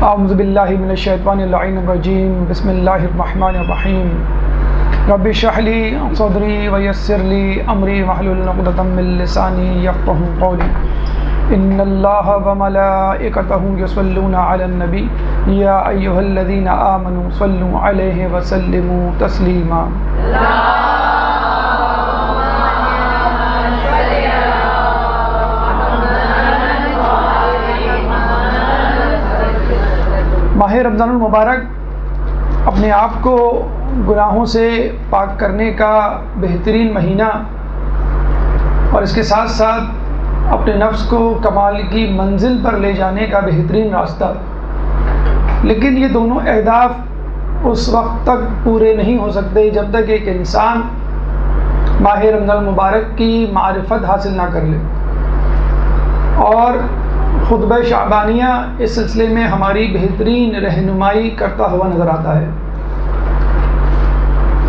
اعوذ باللہ من الشیطان اللعین الرجیم بسم اللہ الرحمن الرحیم رب اشرح لی صدری ویسر لی امری واحلل عقدۃ من لسانی یفقهوا قولی ان اللہ وملائکتہ یصلون علی النبی یا ایھا الذین آمنوا صلوا علیہ وسلموا تسلیما۔ ماہ رمضان المبارک اپنے آپ کو گناہوں سے پاک کرنے کا بہترین مہینہ اور اس کے ساتھ ساتھ اپنے نفس کو کمال کی منزل پر لے جانے کا بہترین راستہ، لیکن یہ دونوں اہداف اس وقت تک پورے نہیں ہو سکتے جب تک ایک انسان ماہ رمضان المبارک کی معرفت حاصل نہ کر لے۔ اور خطبہ شعبانیہ اس سلسلے میں ہماری بہترین رہنمائی کرتا ہوا نظر آتا ہے۔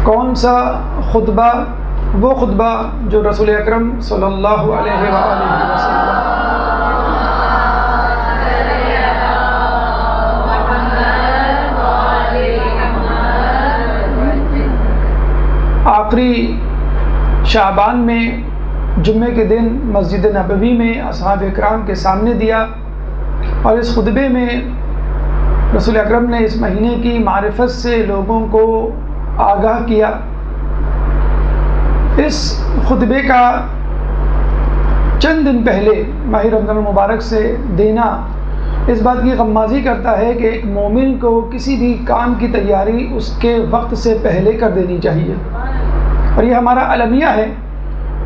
کون سا خطبہ؟ وہ خطبہ جو رسول اکرم صلی اللہ علیہ وآلہ وسلم آخری شعبان میں جمعے کے دن مسجد نبوی میں اصحاب اکرام کے سامنے دیا، اور اس خطبے میں رسول اکرم نے اس مہینے کی معرفت سے لوگوں کو آگاہ کیا۔ اس خطبے کا چند دن پہلے ماہ رمضان المبارک سے دینا اس بات کی غمازی کرتا ہے کہ ایک مومن کو کسی بھی کام کی تیاری اس کے وقت سے پہلے کر دینی چاہیے، اور یہ ہمارا المیہ ہے۔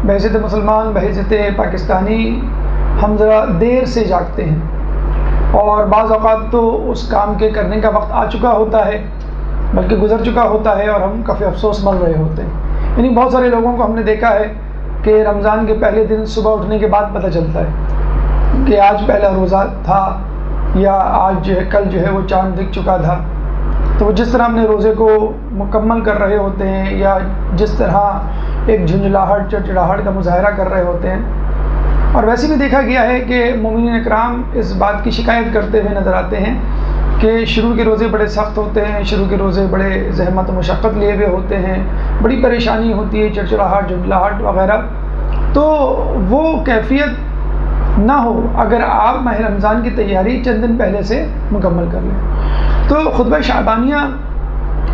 بحیثیت مسلمان، بحیثیت پاکستانی ہم ذرا دیر سے جاگتے ہیں، اور بعض اوقات تو اس کام کے کرنے کا وقت آ چکا ہوتا ہے، بلکہ گزر چکا ہوتا ہے، اور ہم کافی افسوس مر رہے ہوتے ہیں۔ یعنی بہت سارے لوگوں کو ہم نے دیکھا ہے کہ رمضان کے پہلے دن صبح اٹھنے کے بعد پتہ چلتا ہے کہ آج پہلا روزہ تھا، یا آج جو ہے کل جو ہے وہ چاند دکھ چکا تھا۔ تو وہ جس طرح اپنے روزے کو مکمل کر رہے ہوتے ہیں، یا جس طرح ایک جھنجھلاہٹ چڑچڑاہٹ کا مظاہرہ کر رہے ہوتے ہیں۔ اور ویسے بھی دیکھا گیا ہے کہ مومنین اکرام اس بات کی شکایت کرتے ہوئے نظر آتے ہیں کہ شروع کے روزے بڑے سخت ہوتے ہیں، شروع کے روزے بڑے زحمت و مشقت لیے ہوئے ہوتے ہیں، بڑی پریشانی ہوتی ہے، چڑچڑاہٹ جھنجھلاہٹ وغیرہ۔ تو وہ کیفیت نہ ہو اگر آپ ماہ رمضان کی تیاری چند دن پہلے سے مکمل کر لیں۔ تو خطبہ شعبانیہ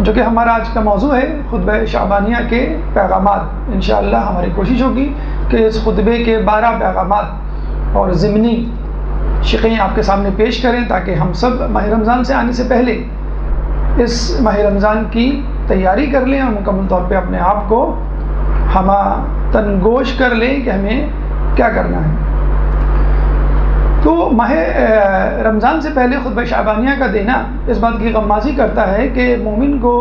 جو کہ ہمارا آج کا موضوع ہے، خطبہ شعبانیہ کے پیغامات، انشاءاللہ ہماری کوشش ہوگی کہ اس خطبے کے 12 پیغامات اور ضمنی شقیں آپ کے سامنے پیش کریں، تاکہ ہم سب ماہ رمضان سے آنے سے پہلے اس ماہ رمضان کی تیاری کر لیں، اور مکمل طور پہ اپنے آپ کو ہمہ تنگوش کر لیں کہ ہمیں کیا کرنا ہے۔ تو ماہ رمضان سے پہلے خطبہ شعبانیہ کا دینا اس بات کی غمازی کرتا ہے کہ مومن کو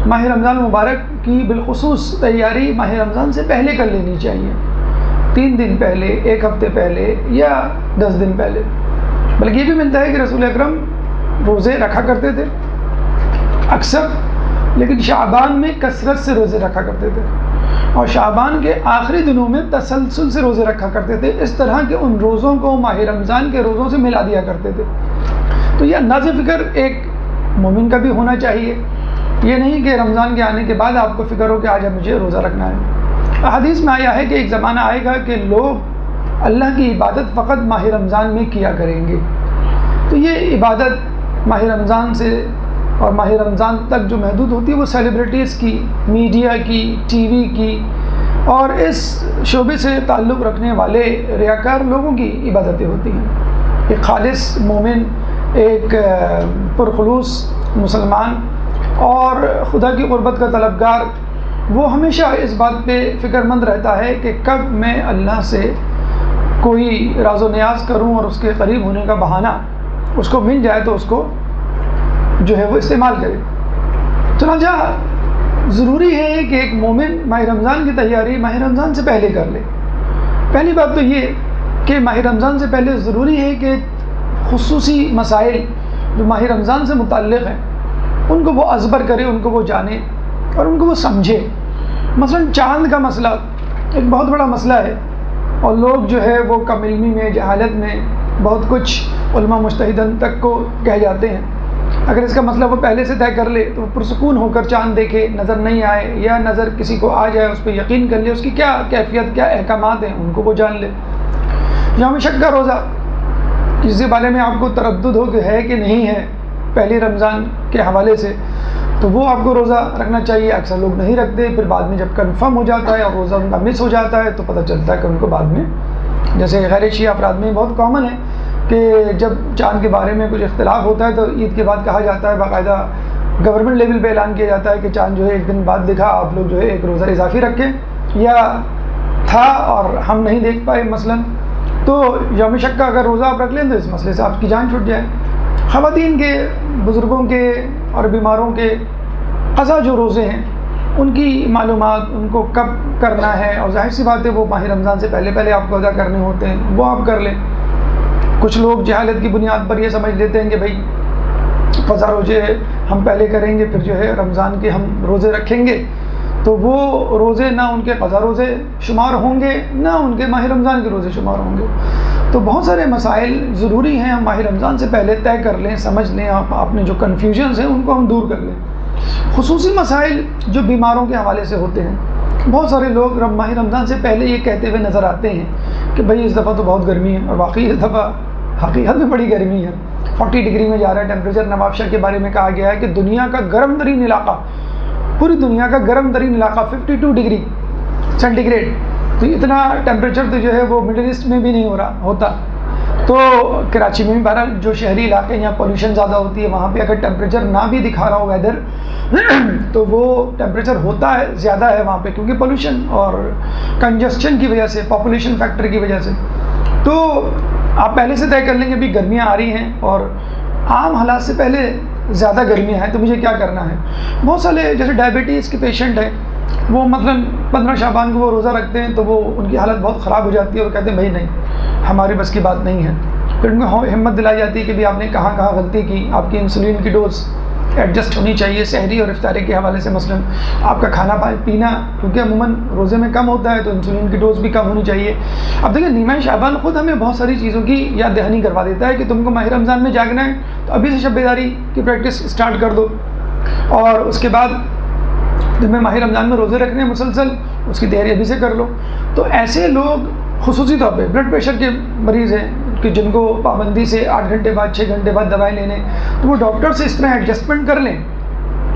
ماہ رمضان مبارک کی بالخصوص تیاری ماہ رمضان سے پہلے کر لینی چاہیے، 3 دن پہلے، 1 ہفتے پہلے، یا 10 دن پہلے۔ بلکہ یہ بھی ملتا ہے کہ رسول اکرم روزے رکھا کرتے تھے اکثر، لیکن شعبان میں کثرت سے روزے رکھا کرتے تھے، اور شعبان کے آخری دنوں میں تسلسل سے روزے رکھا کرتے تھے، اس طرح کہ ان روزوں کو ماہ رمضان کے روزوں سے ملا دیا کرتے تھے۔ تو یہ انداز فکر ایک مومن کا بھی ہونا چاہیے، یہ نہیں کہ رمضان کے آنے کے بعد آپ کو فکر ہو کہ آج مجھے روزہ رکھنا ہے۔ حدیث میں آیا ہے کہ ایک زمانہ آئے گا کہ لوگ اللہ کی عبادت فقط ماہ رمضان میں کیا کریں گے۔ تو یہ عبادت ماہ رمضان سے اور ماہ رمضان تک جو محدود ہوتی ہے، وہ سیلیبریٹیز کی، میڈیا کی، ٹی وی کی، اور اس شعبے سے تعلق رکھنے والے ریاکار لوگوں کی عبادتیں ہوتی ہیں۔ ایک خالص مومن، ایک پرخلوص مسلمان اور خدا کی قربت کا طلبگار، وہ ہمیشہ اس بات پہ فکر مند رہتا ہے کہ کب میں اللہ سے کوئی راز و نیاز کروں، اور اس کے قریب ہونے کا بہانہ اس کو مل جائے تو اس کو جو ہے وہ استعمال کرے۔ چنانچہ ضروری ہے کہ ایک مومن ماہ رمضان کی تیاری ماہ رمضان سے پہلے کر لے۔ پہلی بات تو یہ کہ ماہ رمضان سے پہلے ضروری ہے کہ خصوصی مسائل جو ماہ رمضان سے متعلق ہیں ان کو وہ ازبر کرے، ان کو وہ جانے، اور ان کو وہ سمجھے۔ مثلا چاند کا مسئلہ ایک بہت بڑا مسئلہ ہے، اور لوگ جو ہے وہ کم علمی میں، جہالت میں بہت کچھ علماء مجتہدین تک کو کہہ جاتے ہیں۔ اگر اس کا مسئلہ وہ پہلے سے طے کر لے تو پرسکون ہو کر چاند دیکھے، نظر نہیں آئے یا نظر کسی کو آ جائے، اس پہ یقین کر لے، اس کی کیا کیفیت، کیا احکامات ہیں، ان کو وہ جان لے۔ یوم شک کا روزہ، اس کے بارے میں آپ کو تردد ہو کہ ہے کہ نہیں ہے پہلی رمضان کے حوالے سے، تو وہ آپ کو روزہ رکھنا چاہیے۔ اکثر لوگ نہیں رکھتے، پھر بعد میں جب کنفرم ہو جاتا ہے اور روزہ ان کا مس ہو جاتا ہے تو پتہ چلتا ہے کہ ان کو بعد میں، جیسے غیر شیعہ افراد میں بہت کامن ہے کہ جب چاند کے بارے میں کچھ اختلاف ہوتا ہے تو عید کے بعد کہا جاتا ہے، باقاعدہ گورنمنٹ لیول پہ اعلان کیا جاتا ہے کہ چاند جو ہے ایک دن بعد دکھا، آپ لوگ جو ہے ایک روزہ اضافی رکھیں، یا تھا اور ہم نہیں دیکھ پائے مثلاً، تو یوم شک کا اگر روزہ آپ رکھ لیں تو اس مسئلے سے آپ کی جان چھوٹ جائے۔ خواتین کے، بزرگوں کے اور بیماروں کے قضا جو روزے ہیں ان کی معلومات، ان کو کب کرنا ہے، اور ظاہر سی بات ہے وہ ماہ رمضان سے پہلے پہلے آپ کو ادا کرنے ہوتے ہیں، وہ آپ کر لیں۔ کچھ لوگ جہالت کی بنیاد پر یہ سمجھ لیتے ہیں کہ بھائی قضا روزے ہم پہلے کریں گے، پھر جو ہے رمضان کے ہم روزے رکھیں گے، تو وہ روزے نہ ان کے قضا روزے شمار ہوں گے نہ ان کے ماہ رمضان کے روزے شمار ہوں گے۔ تو بہت سارے مسائل ضروری ہیں ہم ماہ رمضان سے پہلے طے کر لیں، سمجھ لیں، آپ نے جو کنفیوژنز ہیں ان کو ہم دور کر لیں۔ خصوصی مسائل جو بیماروں کے حوالے سے ہوتے ہیں، بہت سارے لوگ ماہ رمضان سے پہلے یہ کہتے ہوئے نظر آتے ہیں کہ بھئی اس دفعہ تو بہت گرمی ہے، اور واقعی اس دفعہ حقیقت میں بڑی گرمی ہے، 40 ڈگری میں جا رہا ہے ٹیمپریچر۔ نواب شاہ کے بارے میں کہا گیا ہے کہ دنیا کا گرم ترین علاقہ، پوری دنیا کا گرم ترین علاقہ 52 ڈگری سینٹی گریڈ، تو اتنا ٹیمپریچر تو جو ہے وہ مڈل ایسٹ میں بھی نہیں ہوتا۔ تو کراچی میں بھی بہرحال جو شہری علاقے یہاں پولیوشن زیادہ ہوتی ہے، وہاں پہ اگر ٹیمپریچر نہ بھی دکھا رہا ہو ویدر تو وہ ٹیمپریچر ہوتا ہے، زیادہ ہے وہاں پہ، کیونکہ پولیوشن اور کنجسشن کی وجہ سے، پاپولیشن فیکٹر کی وجہ سے۔ تو آپ پہلے سے طے کر لیں گے بھی گرمیاں آ رہی ہیں اور عام حالات سے پہلے زیادہ گرمیاں ہیں، تو مجھے کیا کرنا ہے۔ بہت سارے جیسے ڈائبٹیز کے پیشنٹ ہیں، وہ مثلاً 15 شعبان کو وہ روزہ رکھتے ہیں تو وہ ان کی حالت بہت خراب ہو جاتی ہے اور کہتے ہیں بھائی نہیں، ہماری بس کی بات نہیں ہے۔ پھر ان کو ہمت دلائی جاتی ہے کہ بھی آپ نے کہاں کہاں غلطی کی، آپ کی انسولین کی ڈوز ایڈجسٹ ہونی چاہیے سحری اور افطاری کے حوالے سے، مثلاً آپ کا کھانا پینا کیونکہ عموماً روزے میں کم ہوتا ہے تو انسولین کی ڈوز بھی کم ہونی چاہیے۔ اب دیکھیں نیمہ شعبان خود ہمیں بہت ساری چیزوں کی یاد دہانی کروا دیتا ہے کہ تم کو ماہ رمضان میں جاگنا ہے تو ابھی سے شب بیداری کی پریکٹس اسٹارٹ کر دو، اور اس کے بعد جب میں ماہ رمضان میں روزے رکھنے ہیں مسلسل، اس کی تیاری ابھی سے کر لو۔ تو ایسے لوگ خصوصی طور پہ بلڈ پریشر کے مریض ہیں کہ جن کو پابندی سے 8 گھنٹے بعد 6 گھنٹے بعد دوائیں لینے، تو وہ ڈاکٹر سے اس طرح ایڈجسٹمنٹ کر لیں،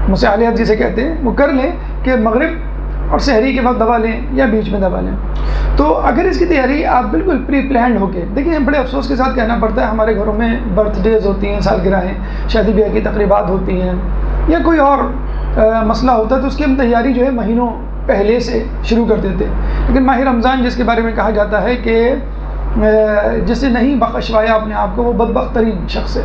مسالیات جسے کہتے ہیں، وہ کر لیں کہ مغرب اور سحری کے وقت دوا لیں یا بیچ میں دوا لیں۔ تو اگر اس کی تیاری آپ بالکل پری پلانڈ ہو کے دیکھیں، بڑے افسوس کے ساتھ کہنا پڑتا ہے ہمارے گھروں میں برتھ ڈیز ہوتی ہیں، سالگرہیں، شادی بیاہ کی تقریبات ہوتی ہیں یا کوئی اور مسئلہ ہوتا ہے تو اس کی ہم تیاری جو ہے مہینوں پہلے سے شروع کر دیتے ہیں۔ لیکن ماہ رمضان جس کے بارے میں کہا جاتا ہے کہ جس نے نہیں بخشوایا اپنے آپ کو وہ بدبخت ترین شخص ہے،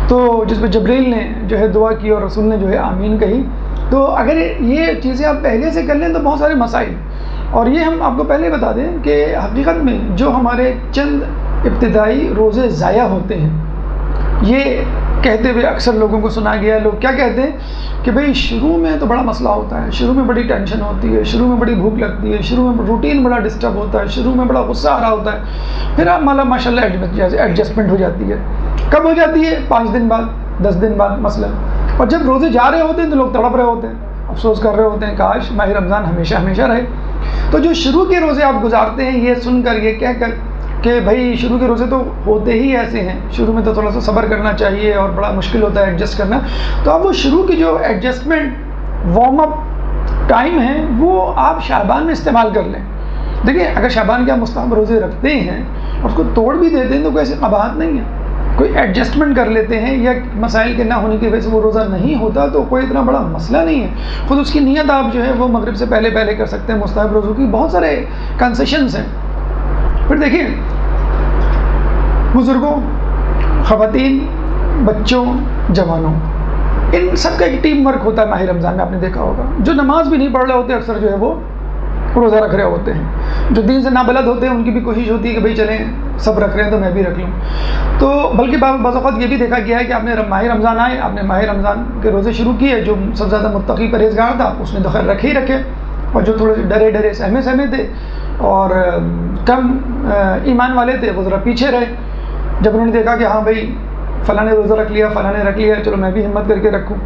تو جس پہ جبریل نے جو ہے دعا کی اور رسول نے جو ہے آمین کہی، تو اگر یہ چیزیں آپ پہلے سے کر لیں تو بہت سارے مسائل، اور یہ ہم آپ کو پہلے بتا دیں کہ حقیقت میں جو ہمارے چند ابتدائی روزے ضائع ہوتے ہیں، یہ کہتے ہوئے اکثر لوگوں کو سنا گیا، لوگ کیا کہتے ہیں کہ بھئی شروع میں تو بڑا مسئلہ ہوتا ہے، شروع میں بڑی ٹینشن ہوتی ہے، شروع میں بڑی بھوک لگتی ہے، شروع میں روٹین بڑا ڈسٹرب ہوتا ہے، شروع میں بڑا غصہ آ رہا ہوتا ہے، پھر آپ ماشاء اللہ ایڈجسٹمنٹ ہو جاتی ہے۔ کب ہو جاتی ہے؟ 5 دن بعد، 10 دن بعد مثلا۔ اور جب روزے جا رہے ہوتے ہیں تو لوگ تڑپ رہے ہوتے ہیں، افسوس کر رہے ہوتے ہیں کاش ماہ رمضان ہمیشہ ہمیشہ رہے۔ تو جو شروع کے روزے آپ گزارتے ہیں یہ سن کر، یہ کہہ کر کہ بھائی شروع کے روزے تو ہوتے ہی ایسے ہیں، شروع میں تو تھوڑا سا صبر کرنا چاہیے اور بڑا مشکل ہوتا ہے ایڈجسٹ کرنا، تو اب وہ شروع کی جو ایڈجسٹمنٹ وارم اپ ٹائم ہے وہ آپ شعبان میں استعمال کر لیں۔ دیکھیں اگر شعبان کے آپ مستحب روزے رکھتے ہیں اور اس کو توڑ بھی دیتے ہیں تو کوئی ایسی قباحت نہیں ہے، کوئی ایڈجسٹمنٹ کر لیتے ہیں یا مسائل کے نہ ہونے کی وجہ سے وہ روزہ نہیں ہوتا تو کوئی اتنا بڑا مسئلہ نہیں ہے، خود اس کی نیت آپ جو ہے وہ مغرب سے پہلے پہلے کر سکتے ہیں۔ مستحب روزوں کی بہت سارے کنسیشنز ہیں۔ پھر دیکھیں بزرگوں، خواتین، بچوں، جوانوں، ان سب کا ایک ٹیم ورک ہوتا ہے ماہ رمضان میں، آپ نے دیکھا ہوگا۔ جو نماز بھی نہیں پڑھ رہے ہوتے اکثر جو ہے وہ روزہ رکھ رہے ہوتے ہیں، جو دین سے نابلد ہوتے ہیں ان کی بھی کوشش ہوتی ہے کہ بھئی چلیں سب رکھ رہے ہیں تو میں بھی رکھ لوں۔ تو بلکہ بعض اوقات یہ بھی دیکھا گیا ہے کہ آپ نے ماہ رمضان آئے، آپ نے ماہ رمضان کے روزے شروع کیے، جو سب سے زیادہ متقی پرہیزگار تھا اس نے تو خیر رکھے ہی رکھے، اور جو تھوڑے ڈرے سہمے تھے اور کم ایمان والے تھے وہ ذرا پیچھے رہے۔ جب انہوں نے دیکھا کہ ہاں بھائی فلاں نے روزہ رکھ لیا، فلاں نے رکھ لیا، چلو میں بھی ہمت کر کے رکھوں،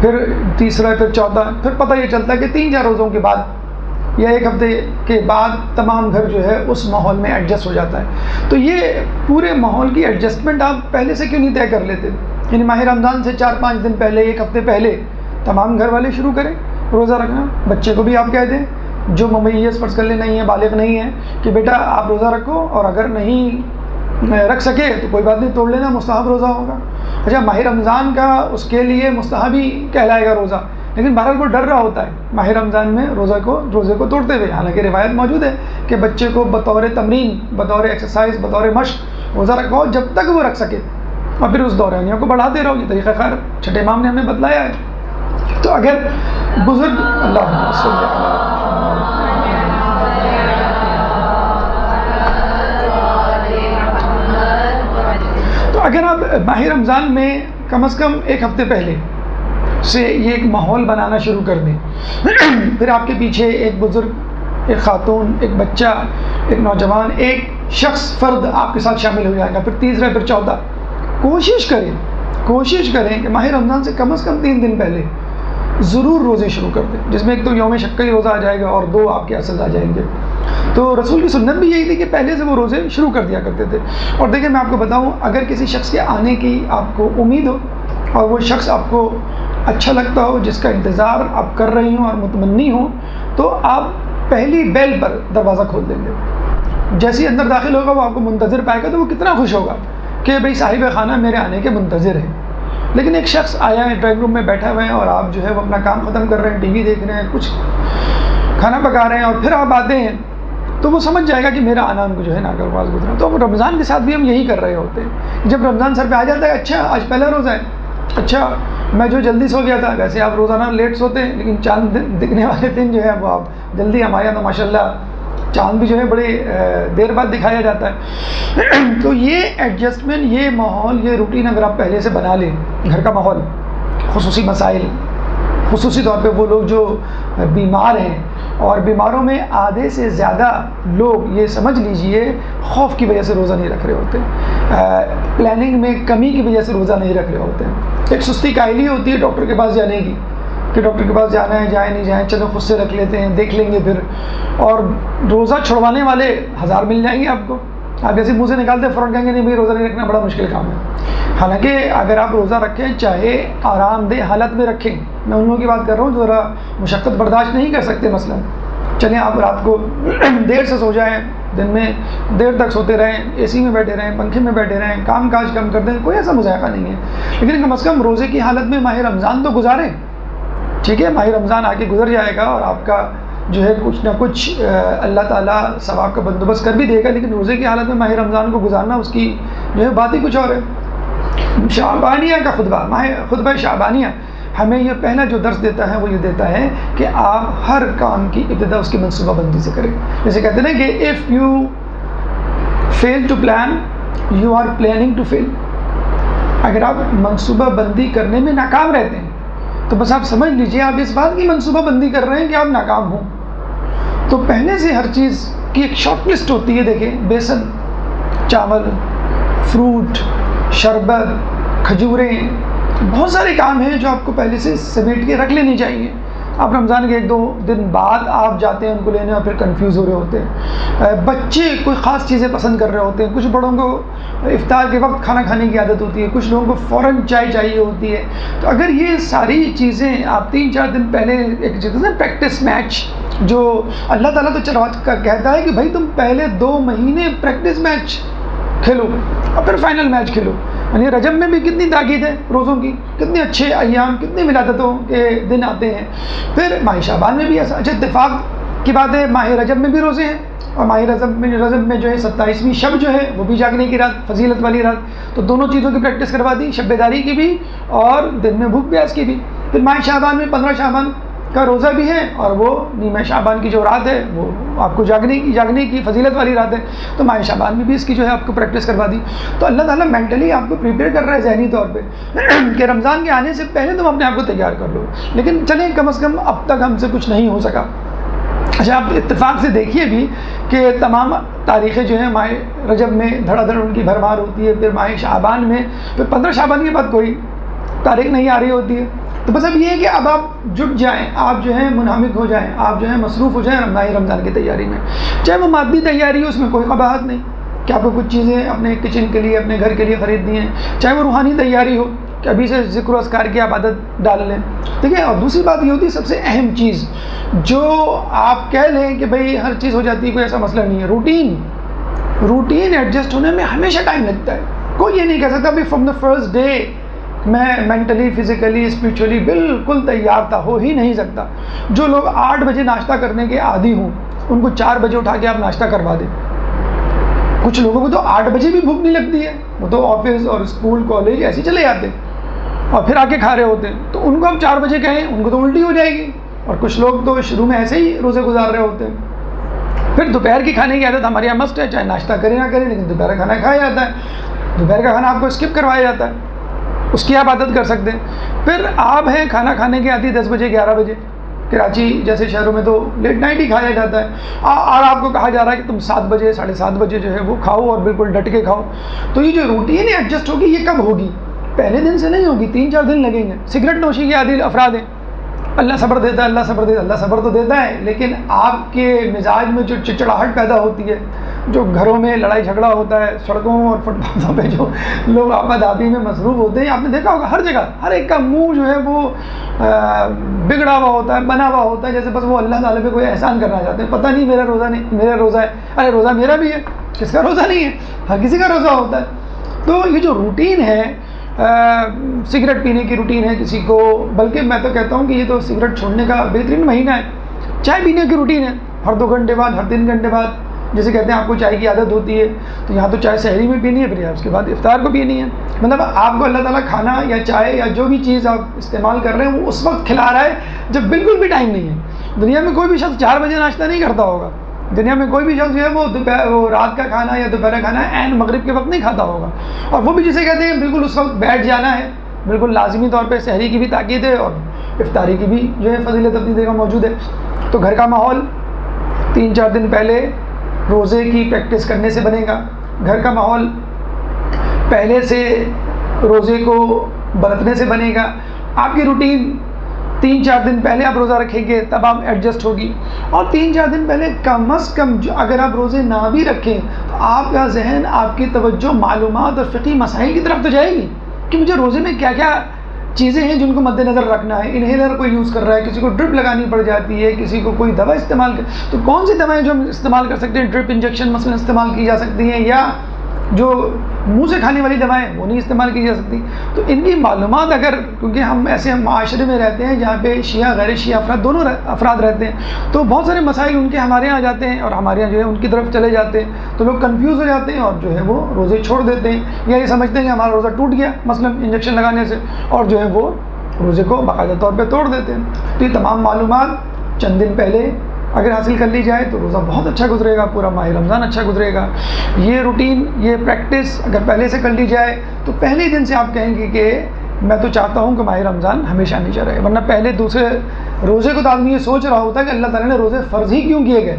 پھر تیسرا، پھر چوتھا، پھر پتہ یہ چلتا ہے کہ 3-4 روزوں کے بعد یا 1 ہفتے کے بعد تمام گھر جو ہے اس ماحول میں ایڈجسٹ ہو جاتا ہے۔ تو یہ پورے ماحول کی ایڈجسٹمنٹ آپ پہلے سے کیوں نہیں طے کر لیتے؟ یعنی ماہ رمضان سے 4-5 دن پہلے، 1 ہفتے پہلے تمام گھر والے شروع کریں روزہ رکھنا۔ بچے کو بھی آپ کہہ دیں جو ممیز فرض کر لیں نہیں ہے، بالغ نہیں ہے، کہ بیٹا آپ روزہ رکھو، اور اگر نہیں رکھ سکے تو کوئی بات نہیں، توڑ لینا، مستحب روزہ ہوگا۔ اچھا، ماہ رمضان کا اس کے لیے مستحب ہی کہلائے گا روزہ، لیکن بہرحال وہ ڈر رہا ہوتا ہے ماہ رمضان میں روزے کو توڑتے ہوئے۔ حالانکہ روایت موجود ہے کہ بچے کو بطور تمرین، بطور ایکسرسائز، بطور مشق روزہ رکھواؤ جب تک وہ رکھ سکے، اور پھر اس دورانیہ کو بڑھاتے رہو۔ یہ طریقہ خیر چھٹے امام نے ہمیں بتلایا ہے۔ تو اگر بزرگ اگر آپ ماہ رمضان میں کم از کم 1 ہفتے پہلے سے یہ ایک ماحول بنانا شروع کر دیں، پھر آپ کے پیچھے ایک بزرگ، ایک خاتون، ایک بچہ، ایک نوجوان، ایک شخص، فرد آپ کے ساتھ شامل ہو جائے گا، پھر تیسرا، پھر چوتھا۔ کوشش کریں کہ ماہ رمضان سے کم از کم 3 دن پہلے ضرور روزے شروع کر دیں، جس میں ایک تو یوم شک کا ہی روزہ آ جائے گا اور 2 آپ کے اصل آ جائیں گے۔ تو رسول کی سنت بھی یہی تھی کہ پہلے سے وہ روزے شروع کر دیا کرتے تھے۔ اور دیکھیں میں آپ کو بتاؤں، اگر کسی شخص کے آنے کی آپ کو امید ہو اور وہ شخص آپ کو اچھا لگتا ہو، جس کا انتظار آپ کر رہی ہوں اور متمنی ہوں، تو آپ پہلی بیل پر دروازہ کھول دیں گے۔ جیسے ہی اندر داخل ہوگا وہ آپ کو منتظر پائے گا تو وہ کتنا خوش ہوگا کہ بھئی صاحب خانہ میرے آنے کے منتظر ہیں۔ لیکن ایک شخص آیا ہے، ڈرائنگ روم میں بیٹھا ہوئے ہیں، اور آپ جو ہے وہ اپنا کام ختم کر رہے ہیں، ٹی وی دیکھ رہے ہیں، کچھ کھانا پکا رہے ہیں، اور پھر آپ آتے ہیں تو وہ سمجھ جائے گا کہ میرا آنا ان کو جو ہے ناگوار گزرا۔ تو رمضان کے ساتھ بھی ہم یہی کر رہے ہوتے ہیں۔ جب رمضان سر پہ آ جاتا ہے، اچھا آج پہلا روزہ ہے، اچھا میں جو جلدی سو گیا تھا، ویسے آپ روزانہ لیٹ سوتے ہیں لیکن چاند دکھنے والے دن جو ہے وہ آپ جلدی، ہمارے یہاں تو ماشاءاللہ چاند بھی جو ہے بڑی دیر بعد دکھایا جاتا ہے۔ تو یہ ایڈجسٹمنٹ، یہ ماحول، یہ روٹین اگر آپ پہلے سے بنا لیں، گھر کا ماحول، خصوصی مسائل، خصوصی طور پہ وہ لوگ جو بیمار ہیں، اور بیماروں میں آدھے سے زیادہ لوگ یہ سمجھ لیجئے خوف کی وجہ سے روزہ نہیں رکھ رہے ہوتے، پلاننگ میں کمی کی وجہ سے روزہ نہیں رکھ رہے ہوتے ہیں۔ ایک سستی کائلی ہوتی ہے ڈاکٹر کے پاس جانے کی، کہ ڈاکٹر کے پاس جانا ہے، جائیں نہیں جائیں، چلو خود سے رکھ لیتے ہیں، دیکھ لیں گے پھر۔ اور روزہ چھڑوانے والے 1000 مل جائیں گے آپ کو، آپ جیسے منہ سے نکالتے ہیں فوراً کہیں گے نہیں بھائی روزہ نہیں رکھنا بڑا مشکل کام ہے۔ حالانکہ اگر آپ روزہ رکھیں، چاہے آرام دہ حالت میں رکھیں، میں ان لوگوں کی بات کر رہا ہوں جو ذرا مشقت برداشت نہیں کر سکتے، مثلا چلیں آپ رات کو دیر سے سو جائیں، دن میں دیر تک سوتے رہیں، اے سی میں بیٹھے رہیں، پنکھے میں بیٹھے رہیں، کام کاج کم کر دیں، کوئی ایسا مذائقہ نہیں ہے، لیکن کم از کم روزے کی حالت میں ماہ رمضان تو گزاریں۔ ٹھیک ہے، ماہ رمضان آ کے گزر جائے گا اور آپ کا جو ہے کچھ نہ کچھ اللہ تعالیٰ ثواب کا بندوبست کر بھی دے گا، لیکن روزے کی حالت میں ماہ رمضان کو گزارنا اس کی جو ہے بات ہی کچھ اور ہے۔ شعبانیہ کا خطبہ شعبانیہ ہمیں یہ پہلا جو درس دیتا ہے وہ یہ دیتا ہے کہ آپ ہر کام کی ابتدا اس کی منصوبہ بندی سے کریں۔ جیسے کہتے ہیں نا کہ if you fail to plan you are planning to fail۔ اگر آپ منصوبہ بندی کرنے میں ناکام رہتے ہیں تو بس آپ سمجھ لیجئے آپ اس بات کی منصوبہ بندی کر رہے ہیں کہ آپ ناکام ہوں۔ تو پہلے سے ہر چیز کی ایک شارٹ لسٹ ہوتی ہے، دیکھیں بیسن، چاول، فروٹ، شربت، کھجوریں، بہت سارے کام ہیں جو آپ کو پہلے سے سمیٹ کے رکھ لینے چاہیے۔ آپ رمضان کے 1-2 دن بعد آپ جاتے ہیں ان کو لینے اور پھر کنفیوز ہو رہے ہوتے ہیں۔ بچے کوئی خاص چیزیں پسند کر رہے ہوتے ہیں، کچھ بڑوں کو افطار کے وقت کھانا کھانے کی عادت ہوتی ہے، کچھ لوگوں کو فوراً چائے چاہیے ہوتی ہے۔ تو اگر یہ ساری چیزیں آپ 3-4 دن پہلے، ایک چیز ہے پریکٹس میچ، جو اللہ تعالیٰ تو کہتا ہے کہ بھائی تم پہلے 2 مہینے پریکٹس میچ کھیلو اور پھر فائنل میچ کھیلو۔ یعنی رجب میں بھی کتنی تاکید ہے روزوں کی، کتنے اچھے ایام، کتنی ولادتوں کے دن آتے ہیں۔ پھر ماہ شعبان میں بھی ایسا، اچھا اتفاق کی بات ہے ماہ رجب میں بھی روزے ہیں، اور ماہ رجب میں جو ہے 27ویں شب جو ہے وہ بھی جاگنے کی رات، فضیلت والی رات۔ تو دونوں چیزوں کی پریکٹس کروا دی، شب بیداری کی بھی اور دن میں بھوک پیاس کی بھی۔ پھر ماہ شعبان میں 15 شعبان کا روزہ بھی ہے، اور وہ نیمہ شعبان کی جو رات ہے وہ آپ کو جاگنے کی فضیلت والی رات ہے۔ تو ماہ شعبان میں بھی اس کی جو ہے آپ کو پریکٹس کروا دی۔ تو اللہ تعالیٰ مینٹلی آپ کو پریپیئر کر رہا ہے ذہنی طور پہ کہ رمضان کے آنے سے پہلے تم اپنے آپ کو تیار کر لو۔ لیکن چلیں کم از کم اب تک ہم سے کچھ نہیں ہو سکا، اچھا آپ اتفاق سے دیکھیے بھی کہ تمام تاریخیں جو ہیں ماہ رجب میں دھڑا دھڑ ان کی بھرمار ہوتی ہے، پھر ماہ شعبان میں، پھر 15 شعبان کے بعد کوئی تاریخ نہیں آ رہی ہوتی ہے. تو بس اب یہ ہے کہ اب آپ جٹ جائیں، آپ جو ہیں منہمک ہو جائیں، آپ جو ہیں مصروف ہو جائیں ماہ رمضان کی تیاری میں. چاہے وہ مادی تیاری ہو، اس میں کوئی قباحت نہیں کہ آپ کو کچھ چیزیں اپنے کچن کے لیے، اپنے گھر کے لیے خریدنی ہیں. چاہے وہ روحانی تیاری ہو کہ ابھی سے ذکر و اذکار کی آپ عادت ڈال لیں، ٹھیک ہے. اور دوسری بات یہ ہوتی ہے سب سے اہم چیز، جو آپ کہہ لیں کہ بھئی ہر چیز ہو جاتی ہے، کوئی ایسا مسئلہ نہیں ہے. روٹین ایڈجسٹ ہونے میں ہمیشہ ٹائم لگتا ہے. کوئی یہ نہیں کہہ سکتا بھائی فرام دا فرسٹ ڈے میں مینٹلی، فزیکلی، اسپریچولی بالکل تیار تھا، ہو ہی نہیں سکتا. جو لوگ 8 بجے ناشتہ کرنے کے عادی ہوں، ان کو 4 بجے اٹھا کے آپ ناشتہ کروا دیں. کچھ لوگوں کو تو 8 بجے بھی بھوک نہیں لگتی ہے، وہ تو آفس اور اسکول کالج ایسے چلے جاتے اور پھر آ کے کھا رہے ہوتے ہیں. تو ان کو آپ 4 بجے کہیں، ان کو تو الٹی ہو جائے گی. اور کچھ لوگ تو شروع میں ایسے ہی روزے گزار رہے ہوتے ہیں. پھر دوپہر کی کھانے کی عادت ہمارے یہاں مست ہے، چاہے ناشتہ کریں نہ کریں لیکن دوپہر کا کھانا کھایا جاتا ہے. دوپہر کا کھانا آپ کو اسکپ کروایا جاتا ہے، اس کی آپ عادت کر سکتے ہیں. پھر آپ ہیں کھانا کھانے کے عادی 10 بجے 11 بجے، کراچی جیسے شہروں میں تو لیٹ نائٹ ہی کھایا جاتا ہے. اور آپ کو کہا جا رہا ہے کہ تم 7 بجے 7:30 بجے جو ہے وہ کھاؤ اور بالکل ڈٹ کے کھاؤ. تو یہ جو روٹین ایڈجسٹ ہوگی یہ کب ہوگی؟ پہلے دن سے نہیں ہوگی، 3-4 دن لگیں گے. سگریٹ نوشی کے عادی افراد ہیں، اللہ صبر دیتا ہے، اللہ صبر دیتا ہے، اللہ صبر تو دیتا ہے، لیکن آپ کے مزاج میں جو چڑچڑاہٹ پیدا ہوتی ہے، جو گھروں میں لڑائی جھگڑا ہوتا ہے، سڑکوں اور فٹ پاتھوں پہ جو لوگ آپد آپی میں مصروف ہوتے ہیں، آپ نے دیکھا ہوگا ہر جگہ ہر ایک کا منہ جو ہے وہ بگڑا ہوا ہوتا ہے، بنا ہوا ہوتا ہے، جیسے بس وہ اللہ تعالیٰ پہ کوئی احسان کرنا چاہتے ہیں. پتہ نہیں میرا روزہ نہیں، میرا روزہ ہے، ارے روزہ میرا بھی ہے، کس کا روزہ نہیں ہے؟ ہر کسی کا روزہ ہوتا ہے. تو یہ جو روٹین ہے، سگریٹ پینے کی روٹین ہے کسی کو، بلکہ میں تو کہتا ہوں کہ یہ تو سگریٹ چھوڑنے کا بہترین مہینہ ہے. چائے پینے کی روٹین ہے، ہر 2 گھنٹے بعد، ہر 3 گھنٹے بعد. جیسے کہتے ہیں آپ کو چائے کی عادت ہوتی ہے، تو یہاں تو چائے سحری میں پینی ہے، پھر اس کے بعد افطار کو پینی ہے. مطلب آپ کو اللہ تعالیٰ کھانا یا چائے یا جو بھی چیز آپ استعمال کر رہے ہیں وہ اس وقت کھلا رہا ہے جب بالکل بھی ٹائم نہیں ہے. دنیا میں کوئی بھی شخص 4 بجے ناشتہ نہیں کرتا ہوگا. دنیا میں کوئی بھی شخص جو ہے وہ رات کا کھانا یا دوپہر کا کھانا عین مغرب کے وقت نہیں کھاتا ہوگا. اور وہ بھی جسے کہتے ہیں بالکل اس وقت بیٹھ جانا ہے. بالکل لازمی طور پہ سحری کی بھی تاکید ہے اور افطاری کی بھی جو ہے فضیلت اپنی جگہ موجود ہے. تو گھر کا ماحول 3-4 دن پہلے روزے کی پریکٹس کرنے سے بنے گا. گھر کا ماحول پہلے سے روزے کو برتنے سے بنے گا. آپ کی روٹین 3-4 دن پہلے آپ روزہ رکھیں گے تب آپ ایڈجسٹ ہوگی. اور 3-4 دن پہلے کم از کم اگر آپ روزے نہ بھی رکھیں تو آپ کا ذہن، آپ کی توجہ معلومات اور فقہی مسائل کی طرف تو جائے گی کہ مجھے روزے میں کیا کیا چیزیں ہیں جن کو مد نظر رکھنا ہے. انہیلر کوئی یوز کر رہا ہے، کسی کو ڈرپ لگانی پڑ جاتی ہے، کسی کو کوئی دوا استعمال تو کون سی دوائیں جو ہم استعمال کر سکتے ہیں؟ ڈرپ انجیکشن مثلا استعمال کی جا سکتی ہیں، یا جو منہ سے کھانے والی دوائیں وہ نہیں استعمال کی جا سکتی. تو ان کی معلومات اگر، کیونکہ ہم ایسے معاشرے میں رہتے ہیں جہاں پہ شیعہ غیر شیعہ افراد دونوں افراد رہتے ہیں، تو بہت سارے مسائل ان کے ہمارے یہاں آ جاتے ہیں اور ہمارے یہاں جو ہے ان کی طرف چلے جاتے ہیں. تو لوگ کنفیوز ہو جاتے ہیں اور جو ہے وہ روزے چھوڑ دیتے ہیں، یا یہ سمجھتے ہیں کہ ہمارا روزہ ٹوٹ گیا مثلا انجیکشن لگانے سے، اور جو ہے وہ روزے کو باقاعدہ طور پہ توڑ دیتے ہیں. تو یہ تمام معلومات چند دن پہلے اگر حاصل کر لی جائے تو روزہ بہت اچھا گزرے گا، پورا ماہ رمضان اچھا گزرے گا. یہ روٹین، یہ پریکٹس اگر پہلے سے کر لی جائے تو پہلے دن سے آپ کہیں گے کہ میں تو چاہتا ہوں کہ ماہ رمضان ہمیشہ نیچے رہے. ورنہ پہلے دوسرے روزے کو تو آدمی یہ سوچ رہا ہوتا ہے کہ اللہ تعالیٰ نے روزے فرض ہی کیوں کیے گئے.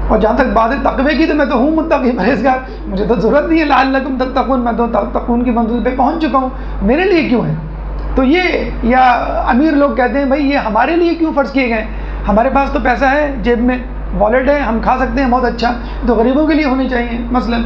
اور جہاں تک بات ہے تقوی کی، تو میں تو ہوں متقی پرہیزگار، مجھے تو ضرورت نہیں ہے لعلکم تتقون، میں تو تقون کی منزل پہ پہنچ چکا ہوں، میرے لیے کیوں ہے. تو یہ، یا امیر لوگ کہتے ہیں بھائی یہ ہمارے لیے کیوں فرض کیے گئے، ہمارے پاس تو پیسہ ہے جیب میں، والیٹ ہے، ہم کھا سکتے ہیں بہت اچھا، تو غریبوں کے لیے ہونے چاہیے مثلا.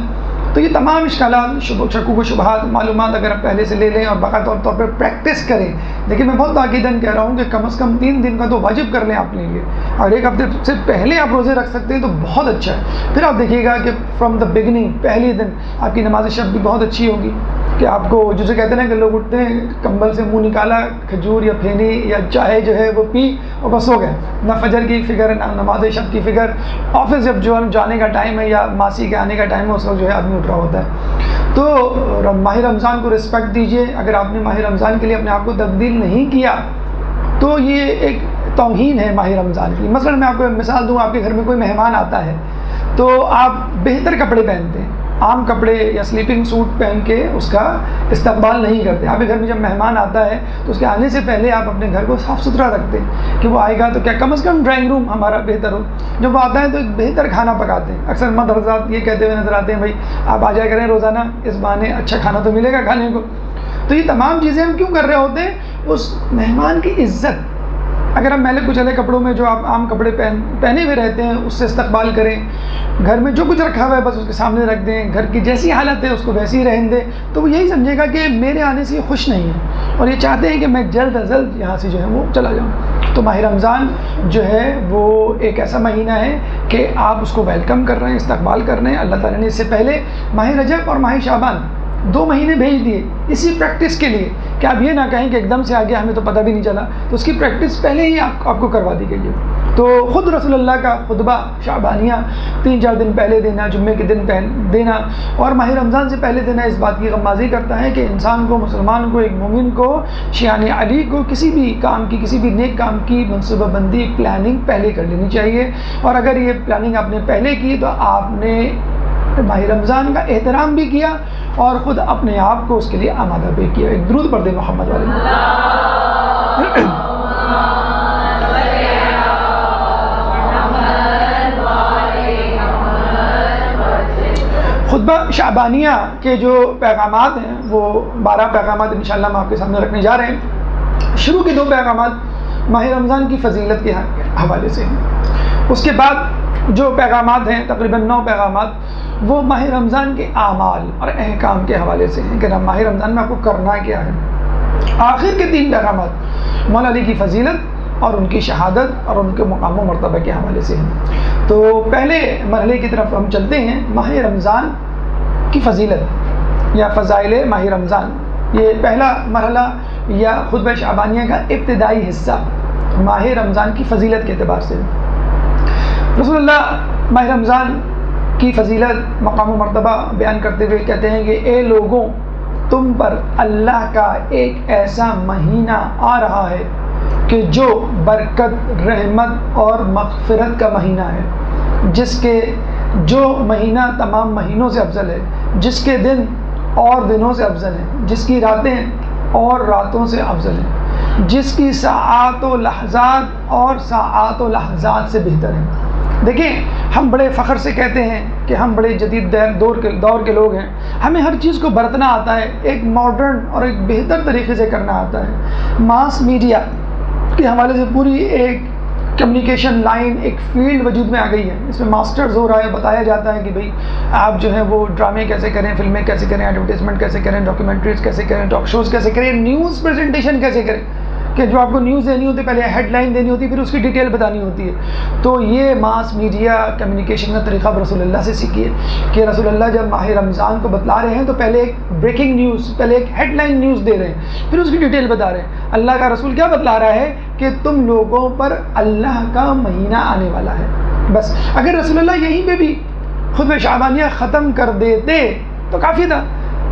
تو یہ تمام اشکالات، شکوک و شبہات، معلومات اگر آپ پہلے سے لے لیں اور باقاعدہ طور پر پریکٹس کریں. لیکن میں بہت تاکیداً کہہ رہا ہوں کہ کم از کم 3 دن کا تو واجب کر لیں اپنے لیے. اگر 1 ہفتے سے پہلے آپ روزے رکھ سکتے ہیں تو بہت اچھا ہے. پھر آپ دیکھیے گا کہ فرام دا بگننگ پہلے دن آپ کی نماز شب بھی بہت اچھی ہوگی. کہ آپ کو جسے کہتے ہیں کہ لوگ اٹھتے ہیں کمبل سے منہ نکالا، کھجور یا پھینی یا چائے جو ہے وہ پی اور بس ہو گئے، نہ فجر کی فکر نہ نماز شب کی فکر. آفس جب جو جانے کا ٹائم ہے یا ماسی کے آنے کا ٹائم ہے اس وقت جو ہے آدمی اٹھ رہا ہوتا ہے. تو ماہ رمضان کو رسپیکٹ دیجیے. اگر آپ نے ماہ رمضان کے لیے اپنے آپ کو تبدیل نہیں کیا تو یہ ایک توہین ہے ماہ رمضان کی. مثلا میں آپ کو مثال دوں، آپ کے گھر میں کوئی مہمان آتا ہے تو آپ بہتر کپڑے پہنتے ہیں، عام کپڑے یا سلیپنگ سوٹ پہن کے اس کا استقبال نہیں کرتے. آپ کے گھر میں جب مہمان آتا ہے تو اس کے آنے سے پہلے آپ اپنے گھر کو صاف ستھرا رکھتے ہیں کہ وہ آئے گا تو کیا کم از کم ڈرائنگ روم ہمارا بہتر ہو. جب وہ آتا ہے تو ایک بہتر کھانا پکاتے ہیں. اکثر مرد حضرات یہ کہتے ہوئے نظر آتے ہیں بھائی آپ آ جایا کریں روزانہ, اس بہانے اچھا کھانا تو ملے گا کھانے کو. تو یہ تمام چیزیں ہم کیوں کر رہے ہوتے ہیں؟ اس مہمان کی عزت. اگر ہم میلے کچلے کپڑوں میں جو آپ عام کپڑے پہنے ہوئے رہتے ہیں اس سے استقبال کریں, گھر میں جو کچھ رکھا ہوا ہے بس اس کے سامنے رکھ دیں, گھر کی جیسی حالت ہے اس کو ویسی ہی رہن دیں, تو وہ یہی سمجھے گا کہ میرے آنے سے یہ خوش نہیں ہے اور یہ چاہتے ہیں کہ میں جلد از جلد یہاں سے جو ہے وہ چلا جاؤں. تو ماہ رمضان جو ہے وہ ایک ایسا مہینہ ہے کہ آپ اس کو ویلکم کر رہے ہیں, استقبال کر رہے ہیں. اللہ تعالیٰ نے اس سے پہلے ماہ رجب اور ماہ شعبان 2 مہینے بھیج دیے اسی پریکٹس کے لیے کہ آپ یہ نہ کہیں کہ ایک دم سے آ گیا ہمیں تو پتہ بھی نہیں چلا. تو اس کی پریکٹس پہلے ہی آپ کو کروا دی گئی ہے. تو خود رسول اللہ کا خطبہ شعبانیہ 3-4 دن پہلے دینا, جمعے کے دن دینا اور ماہ رمضان سے پہلے دینا اس بات کی غمازی کرتا ہے کہ انسان کو, مسلمان کو, ایک مومن کو, شیعان علی کو کسی بھی کام کی, کسی بھی نیک کام کی منصوبہ بندی, پلاننگ پہلے کر لینی چاہیے. اور اگر یہ پلاننگ آپ نے پہلے کی تو آپ نے ماہ رمضان کا احترام بھی کیا اور خود اپنے آپ کو اس کے لیے آمادہ بھی کیا. ایک درود پڑھ دیں محمد والے. خطبہ شعبانیہ کے جو پیغامات ہیں وہ 12 پیغامات انشاءاللہ ہم آپ کے سامنے رکھنے جا رہے ہیں. شروع کے 2 پیغامات ماہ رمضان کی فضیلت کے حوالے سے ہیں. اس کے بعد جو پیغامات ہیں تقریباً 9 پیغامات وہ ماہ رمضان کے اعمال اور احکام کے حوالے سے ہیں کہ ماہ رمضان میں آپ کو کرنا کیا ہے. آخر کے 3 پیغامات مولا علی کی فضیلت اور ان کی شہادت اور ان کے مقام و مرتبہ کے حوالے سے ہیں. تو پہلے مرحلے کی طرف ہم چلتے ہیں. ماہ رمضان کی فضیلت یا فضائل ماہ رمضان, یہ پہلا مرحلہ یا خطبہ شعبانیہ کا ابتدائی حصہ ماہ رمضان کی فضیلت کے اعتبار سے. رسول اللہ ماہ رمضان کی فضیلت, مقام و مرتبہ بیان کرتے ہوئے کہتے ہیں کہ اے لوگوں, تم پر اللہ کا ایک ایسا مہینہ آ رہا ہے کہ جو برکت, رحمت اور مغفرت کا مہینہ ہے, جس کے جو مہینہ تمام مہینوں سے افضل ہے, جس کے دن اور دنوں سے افضل ہیں, جس کی راتیں اور راتوں سے افضل ہیں, جس کی ساعات و لحظات اور ساعات و لحظات سے بہتر ہیں. دیکھیں ہم بڑے فخر سے کہتے ہیں کہ ہم بڑے جدید دور کے لوگ ہیں, ہمیں ہر چیز کو برتنا آتا ہے, ایک ماڈرن اور ایک بہتر طریقے سے کرنا آتا ہے. ماس میڈیا کے حوالے سے پوری ایک کمیونیکیشن لائن, ایک فیلڈ وجود میں آ گئی ہے. اس میں ماسٹرز ہو رہا ہے, بتایا جاتا ہے کہ بھئی آپ جو ہے وہ ڈرامے کیسے کریں, فلمیں کیسے کریں, ایڈورٹیزمنٹ کیسے کریں, ڈاکیومنٹریز کیسے کریں, ٹاک شوز کیسے کریں, نیوز پریزنٹیشن کیسے کریں. کہ جو آپ کو نیوز دینی ہوتی ہے پہلے ہیڈ لائن دینی ہوتی ہے, پھر اس کی ڈیٹیل بتانی ہوتی ہے. تو یہ ماس میڈیا کمیونیکیشن کا طریقہ رسول اللہ سے سیکھیے کہ رسول اللہ جب ماہ رمضان کو بتلا رہے ہیں تو پہلے ایک بریکنگ نیوز, پہلے ایک ہیڈ لائن نیوز دے رہے ہیں, پھر اس کی ڈیٹیل بتا رہے ہیں. اللہ کا رسول کیا بتلا رہا ہے کہ تم لوگوں پر اللہ کا مہینہ آنے والا ہے. بس اگر رسول اللہ یہیں پہ بھی خطبہ شعبانیہ ختم کر دیتے تو کافی تھا.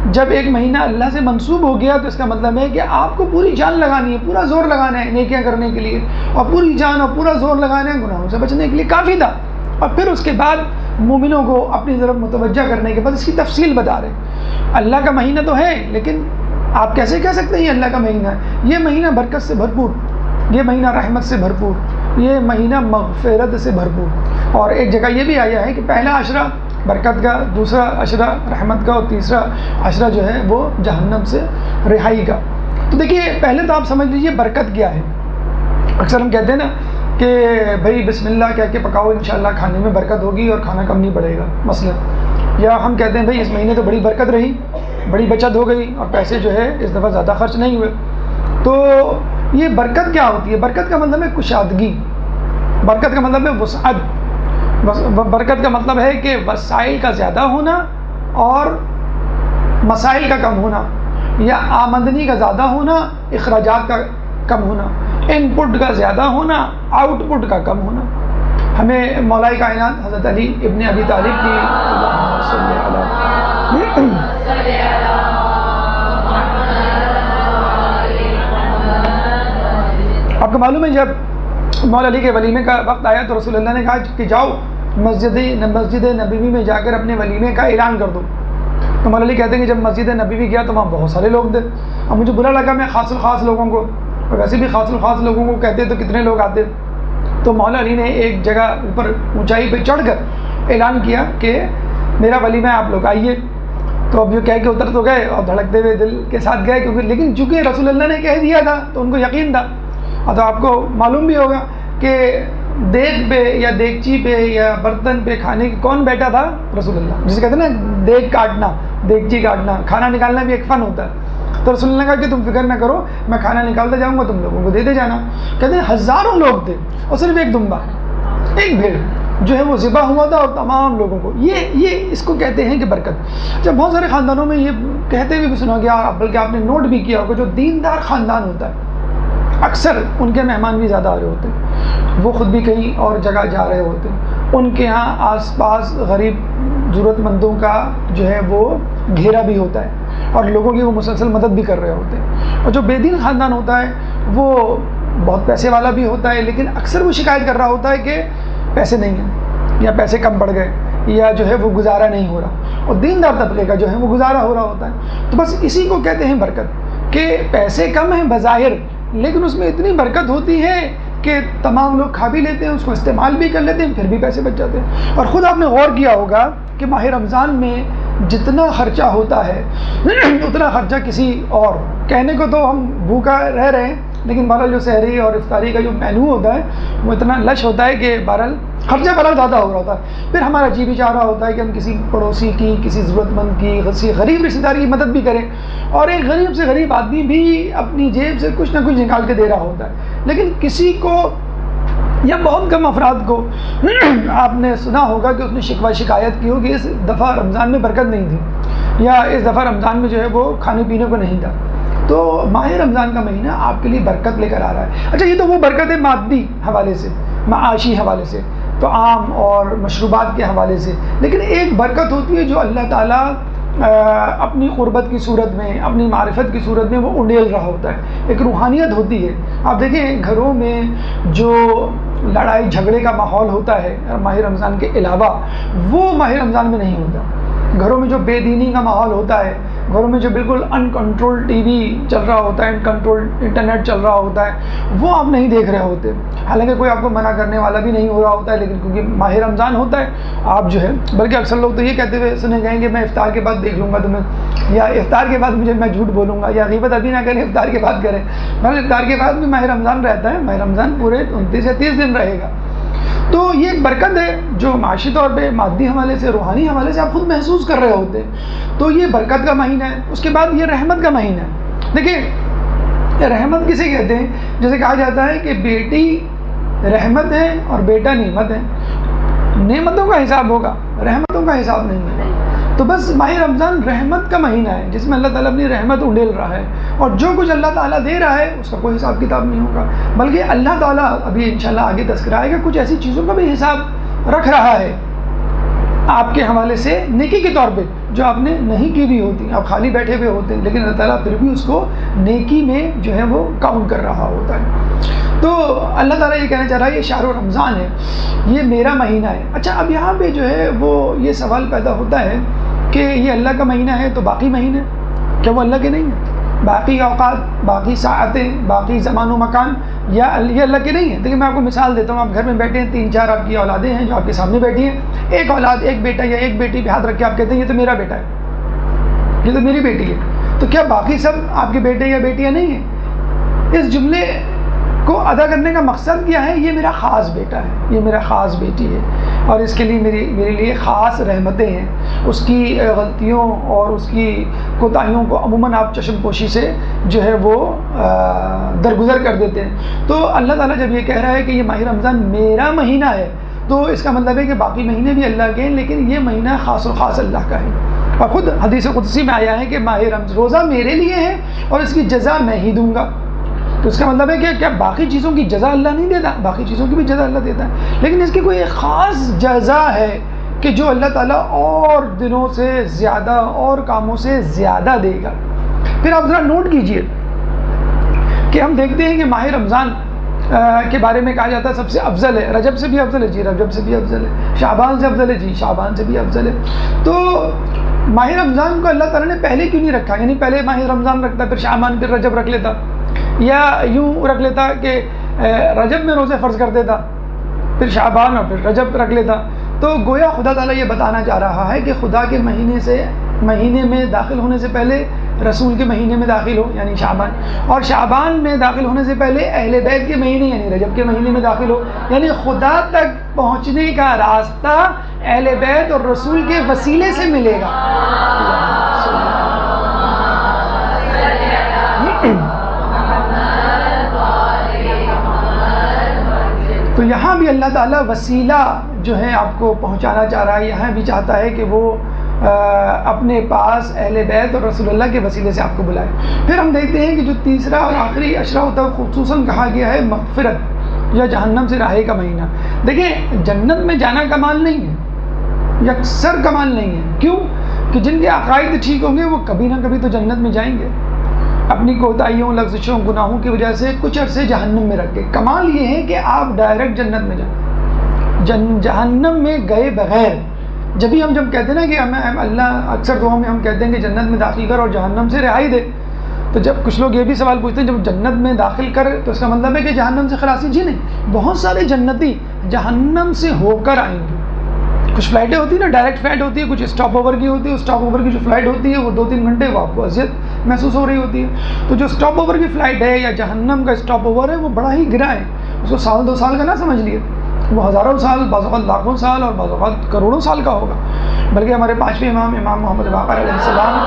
جب ایک مہینہ اللہ سے منسوب ہو گیا تو اس کا مطلب ہے کہ آپ کو پوری جان لگانی ہے, پورا زور لگانا ہے نیکیاں کرنے کے لیے, اور پوری جان اور پورا زور لگانا ہے گناہوں سے بچنے کے لیے, کافی تھا. اور پھر اس کے بعد مومنوں کو اپنی طرف متوجہ کرنے کے بعد اس کی تفصیل بتا رہے ہیں. اللہ کا مہینہ تو ہے, لیکن آپ کیسے کہہ سکتے ہیں یہ اللہ کا مہینہ ہے؟ یہ مہینہ برکت سے بھرپور, یہ مہینہ رحمت سے بھرپور, یہ مہینہ مغفرت سے بھرپور. اور ایک جگہ یہ بھی آیا ہے کہ پہلا عشرہ برکت کا, دوسرا عشرہ رحمت کا, اور تیسرا عشرہ جو ہے وہ جہنم سے رہائی کا. تو دیکھیے پہلے تو آپ سمجھ لیجیے برکت کیا ہے. اکثر ہم کہتے ہیں نا کہ بھائی بسم اللہ کہہ کے پکاؤ, انشاءاللہ کھانے میں برکت ہوگی اور کھانا کم نہیں پڑے گا مثلا. یا ہم کہتے ہیں بھائی اس مہینے تو بڑی برکت رہی, بڑی بچت ہو گئی اور پیسے جو ہے اس دفعہ زیادہ خرچ نہیں ہوئے. تو یہ برکت کیا ہوتی ہے؟ برکت کا مطلب ہے کشادگی, برکت کا مطلب ہے وسعت, برکت کا مطلب ہے کہ وسائل کا زیادہ ہونا اور مسائل کا کم ہونا, یا آمدنی کا زیادہ ہونا, اخراجات کا کم ہونا, ان پٹ کا زیادہ ہونا, آؤٹ پٹ کا کم ہونا. ہمیں مولا کائنات حضرت علی ابن ابی طالب کی آپ کو معلوم ہے جب مولا علی کے ولیمے کا وقت آیا تو رسول اللہ نے کہا کہ جاؤ مسجد نبوی میں جا کر اپنے ولیمے کا اعلان کر دو. تو مولا علی کہتے ہیں کہ جب مسجد نبوی گیا تو وہاں بہت سارے لوگ تھے. اب مجھے برا لگا, میں خاص الخاص لوگوں کو, اور ویسے بھی خاص الخاص لوگوں کو کہتے تو کتنے لوگ آتے. تو مولا علی نے ایک جگہ اوپر اونچائی پہ چڑھ کر اعلان کیا کہ میرا ولیمہ ہے, آپ لوگ آئیے. تو اب یہ کہہ کے اتر تو گئے اور دھڑکتے ہوئے دل کے ساتھ گئے, کیونکہ لیکن چونکہ رسول اللہ نے کہہ دیا تھا تو ان کو یقین تھا. اور تو آپ کو معلوم بھی ہوگا کہ دیگ پہ یا دیگچی پہ یا برتن پہ کھانے کی کون بیٹھا تھا؟ رسول اللہ. جسے کہتے ہیں نا دیگ کاٹنا, دیگچی کاٹنا, کھانا نکالنا بھی ایک فن ہوتا ہے. تو رسول اللہ نے کہا کہ تم فکر نہ کرو, میں کھانا نکالتا جاؤں گا, تم لوگوں کو دیتے جانا. کہتے ہیں ہزاروں لوگ تھے اور صرف ایک دمبا, ایک بھیڑ جو ہے وہ ذبح ہوا تھا, اور تمام لوگوں کو یہ اس کو کہتے ہیں کہ برکت. جب بہت سارے خاندانوں میں یہ کہتے ہوئے بھی سنا گیا, بلکہ آپ نے نوٹ بھی کیا ہوگا, جو دیندار خاندان ہوتا ہے اکثر ان کے مہمان بھی زیادہ آ رہے ہوتے ہیں, وہ خود بھی کہیں اور جگہ جا رہے ہوتے ہیں, ان کے ہاں آس پاس غریب ضرورت مندوں کا جو ہے وہ گھیرا بھی ہوتا ہے, اور لوگوں کی وہ مسلسل مدد بھی کر رہے ہوتے ہیں. اور جو بے دین خاندان ہوتا ہے وہ بہت پیسے والا بھی ہوتا ہے, لیکن اکثر وہ شکایت کر رہا ہوتا ہے کہ پیسے نہیں ہیں, یا پیسے کم پڑ گئے, یا جو ہے وہ گزارا نہیں ہو رہا. اور دیندار طبقے کا جو ہے وہ گزارا ہو رہا ہوتا ہے. تو بس اسی کو کہتے ہیں برکت, کہ پیسے کم ہیں بظاہر, لیکن اس میں اتنی برکت ہوتی ہے کہ تمام لوگ کھا بھی لیتے ہیں, اس کو استعمال بھی کر لیتے ہیں, پھر بھی پیسے بچ جاتے ہیں. اور خود آپ نے غور کیا ہوگا کہ ماہ رمضان میں جتنا خرچہ ہوتا ہے اتنا خرچہ کسی اور, کہنے کو تو ہم بھوکا رہ رہے ہیں, لیکن بہرحال جو سحری اور افطاری کا جو مینو ہوتا ہے وہ اتنا لش ہوتا ہے کہ بہرحال خرچہ بہرحال زیادہ ہو رہا ہوتا ہے. پھر ہمارا جی بھی چاہ رہا ہوتا ہے کہ ہم کسی پڑوسی کی, کسی ضرورت مند کی, کسی غریب رشتہ دار کی مدد بھی کریں, اور ایک غریب سے غریب آدمی بھی اپنی جیب سے کچھ نہ کچھ نکال کے دے رہا ہوتا ہے. لیکن کسی کو یا بہت کم افراد کو آپ نے سنا ہوگا کہ اس نے شکوہ شکایت کی ہوگی اس دفعہ رمضان میں برکت نہیں تھی, یا اس دفعہ رمضان میں جو ہے وہ کھانے پینے کو نہیں تھا. تو ماہ رمضان کا مہینہ آپ کے لیے برکت لے کر آ رہا ہے. اچھا, یہ تو وہ برکت ہے مادی حوالے سے, معاشی حوالے سے, تو عام اور مشروبات کے حوالے سے. لیکن ایک برکت ہوتی ہے جو اللہ تعالیٰ اپنی قربت کی صورت میں, اپنی معرفت کی صورت میں وہ انڈیل رہا ہوتا ہے. ایک روحانیت ہوتی ہے. آپ دیکھیں گھروں میں جو لڑائی جھگڑے کا ماحول ہوتا ہے ماہ رمضان کے علاوہ, وہ ماہ رمضان میں نہیں ہوتا. گھروں میں جو بے دینی کا ماحول ہوتا ہے, گھروں میں جو بالکل ان کنٹرول ٹی وی چل رہا ہوتا ہے, ان کنٹرول انٹرنیٹ چل رہا ہوتا ہے, وہ آپ نہیں دیکھ رہے ہوتے. حالانکہ کوئی آپ کو منع کرنے والا بھی نہیں ہو رہا ہوتا ہے, لیکن کیونکہ ماہ رمضان ہوتا ہے آپ جو ہے, بلکہ اکثر لوگ تو یہ کہتے ہوئے سنے گئے کہ میں افطار کے بعد دیکھ لوں گا تمہیں, یا افطار کے بعد میں جھوٹ بولوں گا, یا غیبت ابھی نہ کریں, افطار کے بعد کریں. مگر افطار کے بعد بھی ماہ رمضان رہتا ہے, ماہ رمضان پورے 29 یا 30 دن رہے گا. تو یہ ایک برکت ہے جو معاشی طور پہ, مادی حوالے سے, روحانی حوالے سے آپ خود محسوس کر رہے ہوتے ہیں. تو یہ برکت کا مہینہ ہے. اس کے بعد یہ رحمت کا مہینہ ہے. دیکھیں رحمت کسے کہتے ہیں؟ جیسے کہا جاتا ہے کہ بیٹی رحمت ہے اور بیٹا نعمت ہے. نعمتوں کا حساب ہوگا, رحمتوں کا حساب نہیں ہے. تو بس ماہ رمضان رحمت کا مہینہ ہے جس میں اللہ تعالیٰ اپنی رحمت انڈیل رہا ہے, اور جو کچھ اللہ تعالیٰ دے رہا ہے اس کا کوئی حساب کتاب نہیں ہوگا, بلکہ اللہ تعالیٰ ابھی انشاءاللہ آگے تذکرہ آئے گا کچھ ایسی چیزوں کا بھی حساب رکھ رہا ہے آپ کے حوالے سے نیکی کے طور پہ, جو آپ نے نہیں کی بھی ہوتی. آپ خالی بیٹھے ہوئے ہوتے ہیں, لیکن اللہ تعالیٰ پھر بھی اس کو نیکی میں جو ہے وہ کاؤنٹ کر رہا ہوتا ہے. تو اللہ تعالیٰ یہ کہنا چاہ رہا ہے یہ شہر رمضان ہے, یہ میرا مہینہ ہے. اچھا, اب یہاں پہ جو ہے وہ یہ سوال پیدا ہوتا ہے کہ یہ اللہ کا مہینہ ہے تو باقی مہینے کیا وہ اللہ کے نہیں ہیں؟ باقی اوقات, باقی ساعتیں, باقی زمان و مکان یا یہ اللہ کے نہیں ہیں؟ دیکھیں میں آپ کو مثال دیتا ہوں. آپ گھر میں بیٹھے ہیں, 3-4 آپ کی اولادیں ہیں جو آپ کے سامنے بیٹھی ہیں. ایک اولاد, ایک بیٹا یا ایک بیٹی پہ ہاتھ رکھ کے آپ کہتے ہیں یہ تو میرا بیٹا ہے, یہ تو میری بیٹی ہے. تو کیا باقی سب آپ کے بیٹے یا بیٹیاں نہیں ہیں؟ اس جملے کو ادا کرنے کا مقصد کیا ہے؟ یہ میرا خاص بیٹا ہے, یہ میرا خاص بیٹی ہے, اور اس کے لیے میرے لیے خاص رحمتیں ہیں. اس کی غلطیوں اور اس کی کوتاہیوں کو عموماً آپ چشم پوشی سے جو ہے وہ درگزر کر دیتے ہیں. تو اللہ تعالیٰ جب یہ کہہ رہا ہے کہ یہ ماہ رمضان میرا مہینہ ہے, تو اس کا مطلب ہے کہ باقی مہینے بھی اللہ کے ہیں, لیکن یہ مہینہ خاص و خاص اللہ کا ہے. اور خود حدیث قدسی میں آیا ہے کہ ماہ رمضان روزہ میرے لیے ہے اور اس کی جزا میں ہی دوں گا. تو اس کا مطلب ہے کہ کیا باقی چیزوں کی جزا اللہ نہیں دیتا؟ باقی چیزوں کی بھی جزا اللہ دیتا ہے, لیکن اس کی کوئی ایک خاص جزا ہے کہ جو اللہ تعالیٰ اور دنوں سے زیادہ اور کاموں سے زیادہ دے گا. پھر آپ ذرا نوٹ کیجئے کہ ہم دیکھتے ہیں کہ ماہ رمضان کے بارے میں کہا جاتا ہے سب سے افضل ہے. رجب سے بھی افضل ہے, جی رجب سے بھی افضل ہے. شعبان سے افضل ہے, جی شعبان سے بھی افضل ہے. تو ماہ رمضان کو اللہ تعالیٰ نے پہلے کیوں نہیں رکھا؟ یعنی پہلے ماہ رمضان رکھتا، پھر شعبان، پھر رجب رکھ لیتا، یا یوں رکھ لیتا کہ رجب میں روزے فرض کر دیتا، پھر شعبان اور پھر رجب رکھ لیتا. تو گویا خدا تعالیٰ یہ بتانا چاہ رہا ہے کہ خدا کے مہینے میں داخل ہونے سے پہلے رسول کے مہینے میں داخل ہو یعنی شعبان، اور شعبان میں داخل ہونے سے پہلے اہل بیت کے مہینے یعنی رجب کے مہینے میں داخل ہو. یعنی خدا تک پہنچنے کا راستہ اہل بیت اور رسول کے وسیلے سے ملے گا. تو یہاں بھی اللہ تعالیٰ وسیلہ جو ہے آپ کو پہنچانا چاہ رہا ہے. یہاں بھی چاہتا ہے کہ وہ اپنے پاس اہل بیت اور رسول اللہ کے وسیلے سے آپ کو بلائے. پھر ہم دیکھتے ہیں کہ جو تیسرا اور آخری اشرا ہوتا ہے خصوصاً کہا گیا ہے مغفرت یا جہنم سے رہائی کا مہینہ. دیکھیں جنت میں جانا کمال نہیں ہے، یکسر کمال نہیں ہے. کیوں؟ کہ جن کے عقائد ٹھیک ہوں گے وہ کبھی نہ کبھی تو جنت میں جائیں گے. اپنی کوتاہیوں، لغزشوں، گناہوں کی وجہ سے کچھ عرصے جہنم میں رکھ کے. کمال یہ ہے کہ آپ ڈائریکٹ جنت میں جائیں. جہنم میں گئے بغیر جب کہتے ہیں نا کہ ہمیں اللہ اکثر دعاؤں میں ہم کہتے ہیں کہ جنت میں داخل کر اور جہنم سے رہائی دے، تو جب کچھ لوگ یہ بھی سوال پوچھتے ہیں جب جنت میں داخل کر تو اس کا مطلب ہے کہ جہنم سے خلاصی. جی نہیں، بہت سارے جنتی جہنم سے ہو کر آئیں گے. کچھ فلائٹیں ہوتی ہیں نا ڈائریکٹ فلائٹ ہوتی ہے، کچھ اسٹاپ اوور کی ہوتی ہے. اسٹاپ اوور کی جو فلائٹ ہوتی ہے وہ 2-3 گھنٹے وہ آپ کو اذیت محسوس ہو رہی ہوتی ہے. تو جو اسٹاپ اوور کی فلائٹ ہے یا جہنم کا اسٹاپ اوور ہے وہ بڑا ہی گرا ہے. اس کو 1-2 سال کا نہ سمجھ لیے، وہ ہزاروں سال، بعض اوقات لاکھوں سال اور بعض اوقات کروڑوں سال کا ہوگا. بلکہ ہمارے 5ویں امام محمد باقر علیہ السلام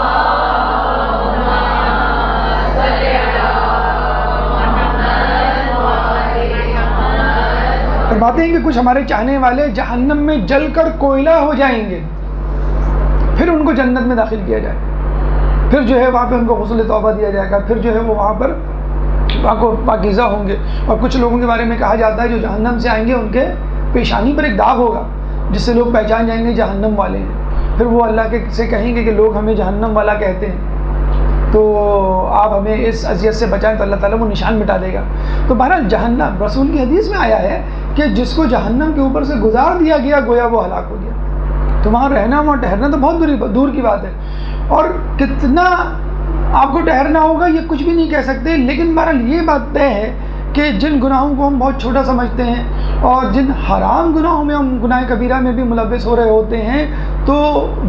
فرماتے ہیں کہ کچھ ہمارے چاہنے والے جہنم میں جل کر کوئلہ ہو جائیں گے، پھر ان کو جنت میں داخل کیا جائے. پھر جو ہے وہاں پہ ان کو غسل توبہ دیا جائے گا، پھر جو ہے وہ وہاں کو پاکیزہ ہوں گے. اور کچھ لوگوں کے بارے میں کہا جاتا ہے جو جہنم سے آئیں گے ان کے پیشانی پر ایک داغ ہوگا جس سے لوگ پہچان جائیں گے جہنم والے ہیں. پھر وہ اللہ سے کہیں گے کہ لوگ ہمیں جہنم والا کہتے ہیں، تو آپ ہمیں اس اذیت سے بچائیں، تو اللہ تعالیٰ وہ نشان مٹا دے گا. تو بہرحال جہنم رسول کی حدیث میں آیا ہے کہ جس کو جہنم کے اوپر سے گزار دیا گیا گویا وہ ہلاک ہو گیا. تو وہاں رہنا، وہاں ٹھہرنا تو بہت دور کی بات ہے. اور کتنا آپ کو ٹھہرنا ہوگا یہ کچھ بھی نہیں کہہ سکتے. لیکن بہرحال یہ بات طے ہے کہ جن گناہوں کو ہم بہت چھوٹا سمجھتے ہیں اور جن حرام گناہوں میں ہم گناہ کبیرہ میں بھی ملوث ہو رہے ہوتے ہیں تو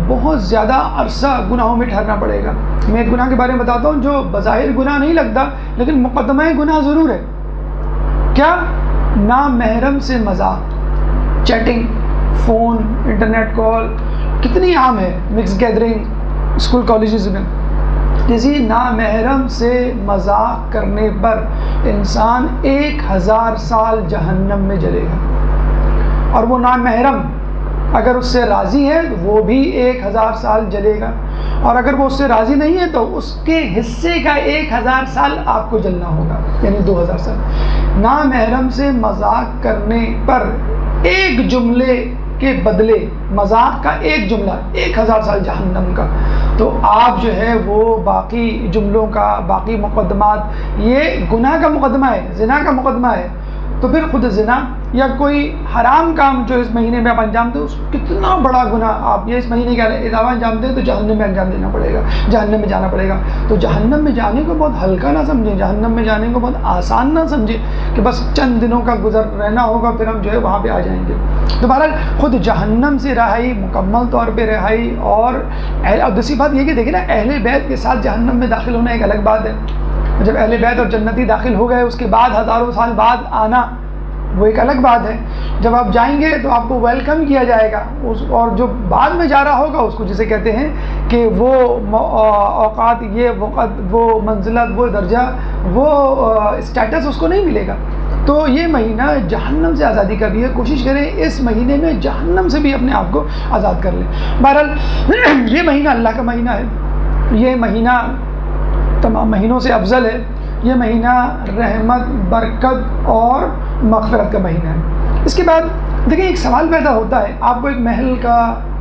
بہت زیادہ عرصہ گناہوں میں ٹھہرنا پڑے گا. میں ایک گناہ کے بارے میں بتاتا ہوں جو بظاہر گناہ نہیں لگتا لیکن مقدمہ گناہ ضرور ہے. کیا؟ نامحرم سے مذاق، چیٹنگ، فون، انٹرنیٹ کال کتنی عام ہے. مکس گیدرنگ اسکول کالجز میں کسی نامحرم سے مذاق کرنے پر انسان 1000 سال جہنم میں جلے گا. اور وہ نامحرم اگر اس سے راضی ہے تو وہ بھی 1000 سال جلے گا، اور اگر وہ اس سے راضی نہیں ہے تو اس کے حصے کا 1000 سال آپ کو جلنا ہوگا، یعنی 2000 سال. نامحرم سے مذاق کرنے پر ایک جملے کے بدلے مذاق کا ایک جملہ 1000 سال جہنم کا. تو آپ جو ہے وہ باقی جملوں کا، باقی مقدمات، یہ گناہ کا مقدمہ ہے، زنا کا مقدمہ ہے. تو پھر خود زنا یا کوئی حرام کام جو اس مہینے میں آپ انجام دیں، اس کتنا بڑا گناہ آپ یہ اس مہینے کے علاوہ انجام دیں تو جہنم میں انجام دینا پڑے گا، جہنم میں جانا پڑے گا. تو جہنم میں جانے کو بہت ہلکا نہ سمجھیں، جہنم میں جانے کو بہت آسان نہ سمجھیں کہ بس چند دنوں کا گزر رہنا ہوگا پھر ہم جو ہے وہاں پہ آ جائیں گے. تو بہرحال خود جہنم سے رہائی، مکمل طور پہ رہائی. اور دوسری بات یہ کہ دیکھیں نا، اہل بیت کے ساتھ جہنم میں داخل ہونا ایک الگ بات ہے. جب اہل بیت اور جنتی داخل ہو گئے اس کے بعد ہزاروں سال بعد آنا وہ ایک الگ بات ہے. جب آپ جائیں گے تو آپ کو ویلکم کیا جائے گا، اور جو بعد میں جا رہا ہوگا اس کو جسے کہتے ہیں کہ وہ اوقات، یہ وقت، وہ منزلت، وہ درجہ، وہ اسٹیٹس اس کو نہیں ملے گا. تو یہ مہینہ جہنم سے آزادی کا بھی ہے. کوشش کریں اس مہینے میں جہنم سے بھی اپنے آپ کو آزاد کر لیں. بہرحال یہ مہینہ اللہ کا مہینہ ہے، یہ مہینہ تمام مہینوں سے افضل ہے. یہ مہینہ رحمت، برکت اور مغفرت کا مہینہ ہے. اس کے بعد دیکھیں ایک سوال پیدا ہوتا ہے، آپ کو ایک محل کا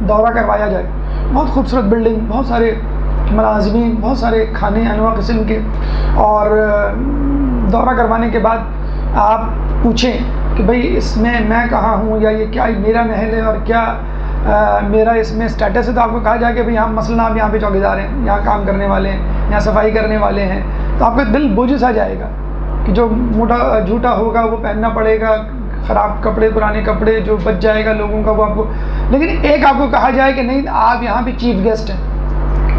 دورہ کروایا جائے، بہت خوبصورت بلڈنگ، بہت سارے ملازمین، بہت سارے کھانے انواع قسم کے، اور دورہ کروانے کے بعد آپ پوچھیں کہ بھئی اس میں کہاں ہوں، یا یہ کیا میرا محل ہے اور کیا میرا اس میں اسٹیٹس ہے، تو آپ کو کہا جائے کہ بھئی ہم مثلاً آپ یہاں پہ چوکیدار ہیں، یہاں کام کرنے والے ہیں، یہاں صفائی کرنے والے ہیں، تو آپ کا دل بوجھ سا جائے گا کہ جو موٹا جھوٹا ہوگا وہ پہننا پڑے گا، خراب کپڑے پرانے کپڑے جو بچ جائے گا لوگوں کا وہ آپ کو. لیکن ایک آپ کو کہا جائے کہ نہیں آپ یہاں پہ چیف گیسٹ ہیں،